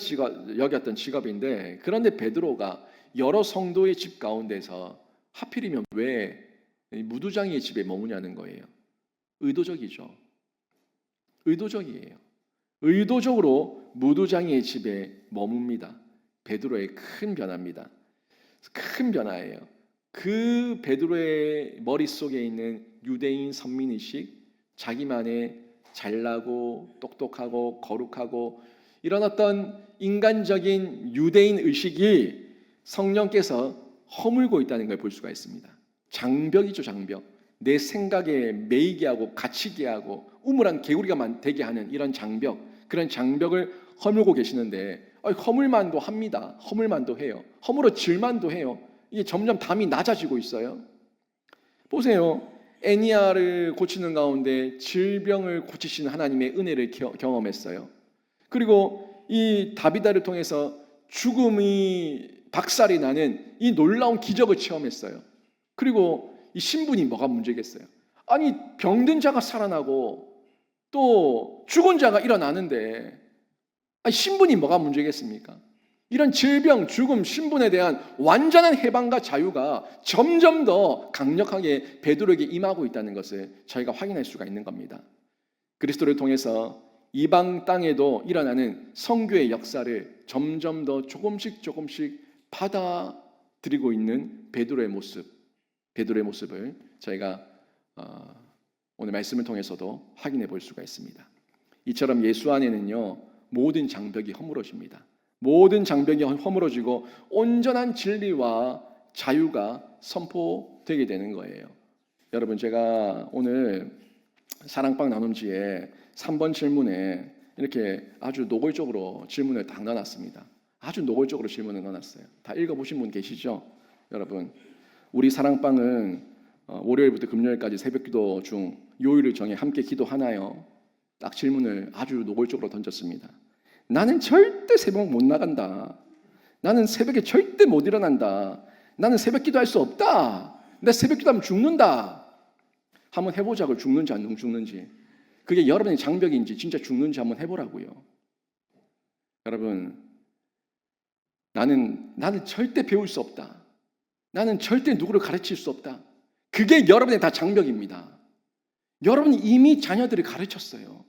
여겼던 직업인데 그런데 베드로가 여러 성도의 집 가운데서 하필이면 왜 무두장이의 집에 머무냐는 거예요. 의도적이죠. 의도적이에요. 의도적으로 무두장이의 집에 머뭅니다. 베드로의 큰 변화입니다. 큰 변화예요. 그 베드로의 머릿속에 있는 유대인 선민의식, 자기만의 잘나고 똑똑하고 거룩하고 이런 어떤 인간적인 유대인 의식이 성령께서 허물고 있다는 걸 볼 수가 있습니다. 장벽이죠, 장벽. 내 생각에 매이게 하고 갇히게 하고 우물한 개구리가 되게 하는 이런 장벽, 그런 장벽을 허물고 계시는데 허물만도 합니다. 허물만도 해요. 허물어질만도 해요. 이게 점점 담이 낮아지고 있어요. 보세요. 애니아를 고치는 가운데 질병을 고치시는 하나님의 은혜를 경험했어요. 그리고 이 다비다를 통해서 죽음이 박살이 나는 이 놀라운 기적을 체험했어요. 그리고 이 신분이 뭐가 문제겠어요? 아니, 병든 자가 살아나고 또 죽은 자가 일어나는데 신분이 뭐가 문제겠습니까? 이런 질병, 죽음, 신분에 대한 완전한 해방과 자유가 점점 더 강력하게 베드로에게 임하고 있다는 것을 저희가 확인할 수가 있는 겁니다. 그리스도를 통해서 이방 땅에도 일어나는 선교의 역사를 점점 더 조금씩 받아들이고 있는 베드로의 모습을 저희가 오늘 말씀을 통해서도 확인해 볼 수가 있습니다. 이처럼 예수 안에는요, 모든 장벽이 허물어집니다. 모든 장벽이 허물어지고 온전한 진리와 자유가 선포되게 되는 거예요. 여러분, 제가 오늘 사랑방 나눔지에 3번 질문에 이렇게 아주 노골적으로 질문을 딱 넣어놨습니다. 아주 노골적으로 질문을 넣어놨어요. 다 읽어보신 분 계시죠? 여러분, 우리 사랑방은 월요일부터 금요일까지 새벽기도 중 요일을 정해 함께 기도하나요? 딱 질문을 아주 노골적으로 던졌습니다. 나는 절대 새벽 못 나간다. 나는 새벽에 절대 못 일어난다. 나는 새벽 기도할 수 없다. 내 새벽 기도하면 죽는다. 한번 해보자고. 죽는지 안 죽는지. 그게 여러분의 장벽인지 진짜 죽는지 한번 해보라고요. 여러분, 나는 절대 배울 수 없다. 나는 절대 누구를 가르칠 수 없다. 그게 여러분의 다 장벽입니다. 여러분이 이미 자녀들을 가르쳤어요.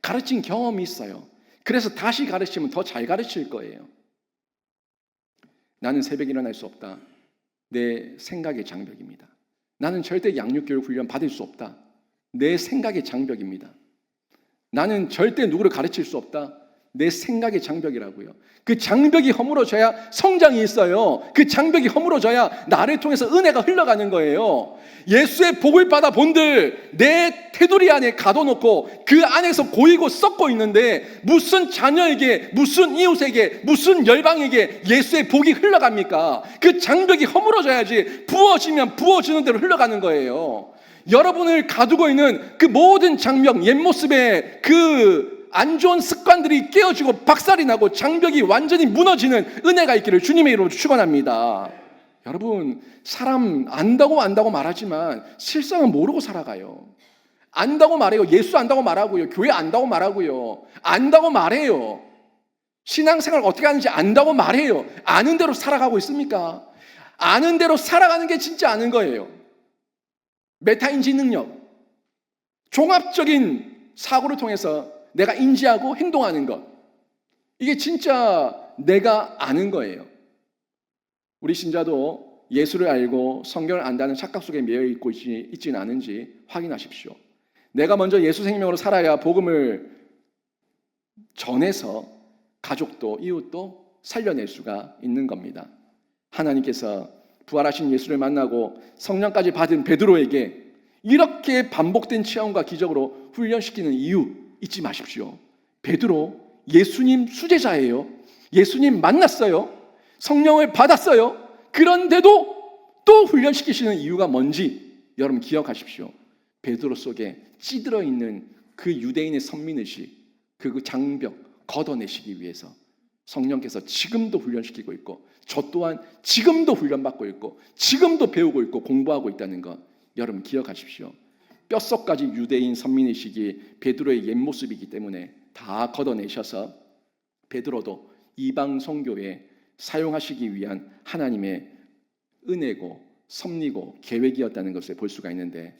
가르친 경험이 있어요. 그래서 다시 가르치면 더 잘 가르칠 거예요. 나는 새벽에 일어날 수 없다. 내 생각의 장벽입니다. 나는 절대 양육교육 훈련 받을 수 없다. 내 생각의 장벽입니다. 나는 절대 누구를 가르칠 수 없다. 내 생각의 장벽이라고요. 그 장벽이 허물어져야 성장이 있어요. 그 장벽이 허물어져야 나를 통해서 은혜가 흘러가는 거예요. 예수의 복을 받아 본들 내 테두리 안에 가둬놓고 그 안에서 고이고 썩고 있는데 무슨 자녀에게, 무슨 이웃에게, 무슨 열방에게 예수의 복이 흘러갑니까? 그 장벽이 허물어져야지 부어지면 부어지는 대로 흘러가는 거예요. 여러분을 가두고 있는 그 모든 장벽, 옛모습의 그 안 좋은 습관들이 깨어지고 박살이 나고 장벽이 완전히 무너지는 은혜가 있기를 주님의 이름으로 축원합니다. 여러분, 사람 안다고 말하지만 실상은 모르고 살아가요. 안다고 말해요. 예수 안다고 말하고요. 교회 안다고 말하고요. 안다고 말해요. 신앙생활 어떻게 하는지 안다고 말해요. 아는 대로 살아가고 있습니까? 아는 대로 살아가는 게 진짜 아는 거예요. 메타인지 능력, 종합적인 사고를 통해서 내가 인지하고 행동하는 것, 이게 진짜 내가 아는 거예요. 우리 신자도 예수를 알고 성경을 안다는 착각 속에 매여 있고 있지는 않은지 확인하십시오. 내가 먼저 예수 생명으로 살아야 복음을 전해서 가족도 이웃도 살려낼 수가 있는 겁니다. 하나님께서 부활하신 예수를 만나고 성령까지 받은 베드로에게 이렇게 반복된 체험과 기적으로 훈련시키는 이유 잊지 마십시오. 베드로 예수님 수제자예요. 예수님 만났어요. 성령을 받았어요. 그런데도 또 훈련시키시는 이유가 뭔지 여러분 기억하십시오. 베드로 속에 찌들어 있는 그 유대인의 선민의식, 그 장벽 걷어내시기 위해서 성령께서 지금도 훈련시키고 있고 저 또한 지금도 훈련받고 있고 지금도 배우고 있고 공부하고 있다는 것 여러분 기억하십시오. 뼛속까지 유대인 선민의식이 베드로의 옛모습이기 때문에 다 걷어내셔서 베드로도 이방 선교에 사용하시기 위한 하나님의 은혜고 섭리고 계획이었다는 것을 볼 수가 있는데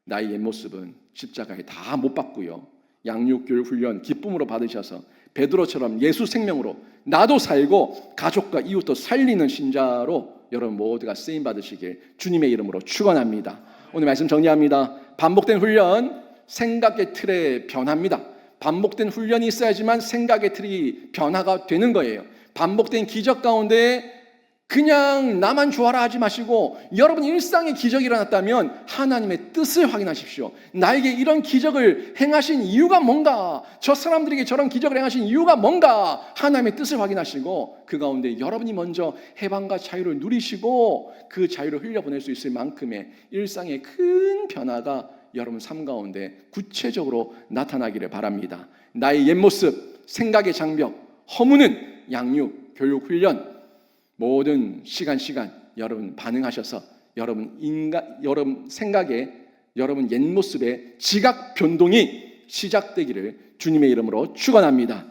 나의 옛모습은 십자가에 다 못 박고요. 양육교육 훈련 기쁨으로 받으셔서 베드로처럼 예수 생명으로 나도 살고 가족과 이웃도 살리는 신자로 여러분 모두가 쓰임 받으시길 주님의 이름으로 축원합니다. 오늘 말씀 정리합니다. 반복된 훈련, 생각의 틀에 변합니다. 반복된 훈련이 있어야지만 생각의 틀이 변화가 되는 거예요. 반복된 기적 가운데 그냥 나만 좋아라 하지 마시고 여러분 일상에 기적이 일어났다면 하나님의 뜻을 확인하십시오. 나에게 이런 기적을 행하신 이유가 뭔가, 저 사람들에게 저런 기적을 행하신 이유가 뭔가, 하나님의 뜻을 확인하시고 그 가운데 여러분이 먼저 해방과 자유를 누리시고 그 자유를 흘려보낼 수 있을 만큼의 일상의 큰 변화가 여러분 삶 가운데 구체적으로 나타나기를 바랍니다. 나의 옛 모습, 생각의 장벽, 허무는 양육, 교육, 훈련, 모든 시간 여러분 반응하셔서 여러분 생각에, 여러분 옛 모습의 지각 변동이 시작되기를 주님의 이름으로 축원합니다.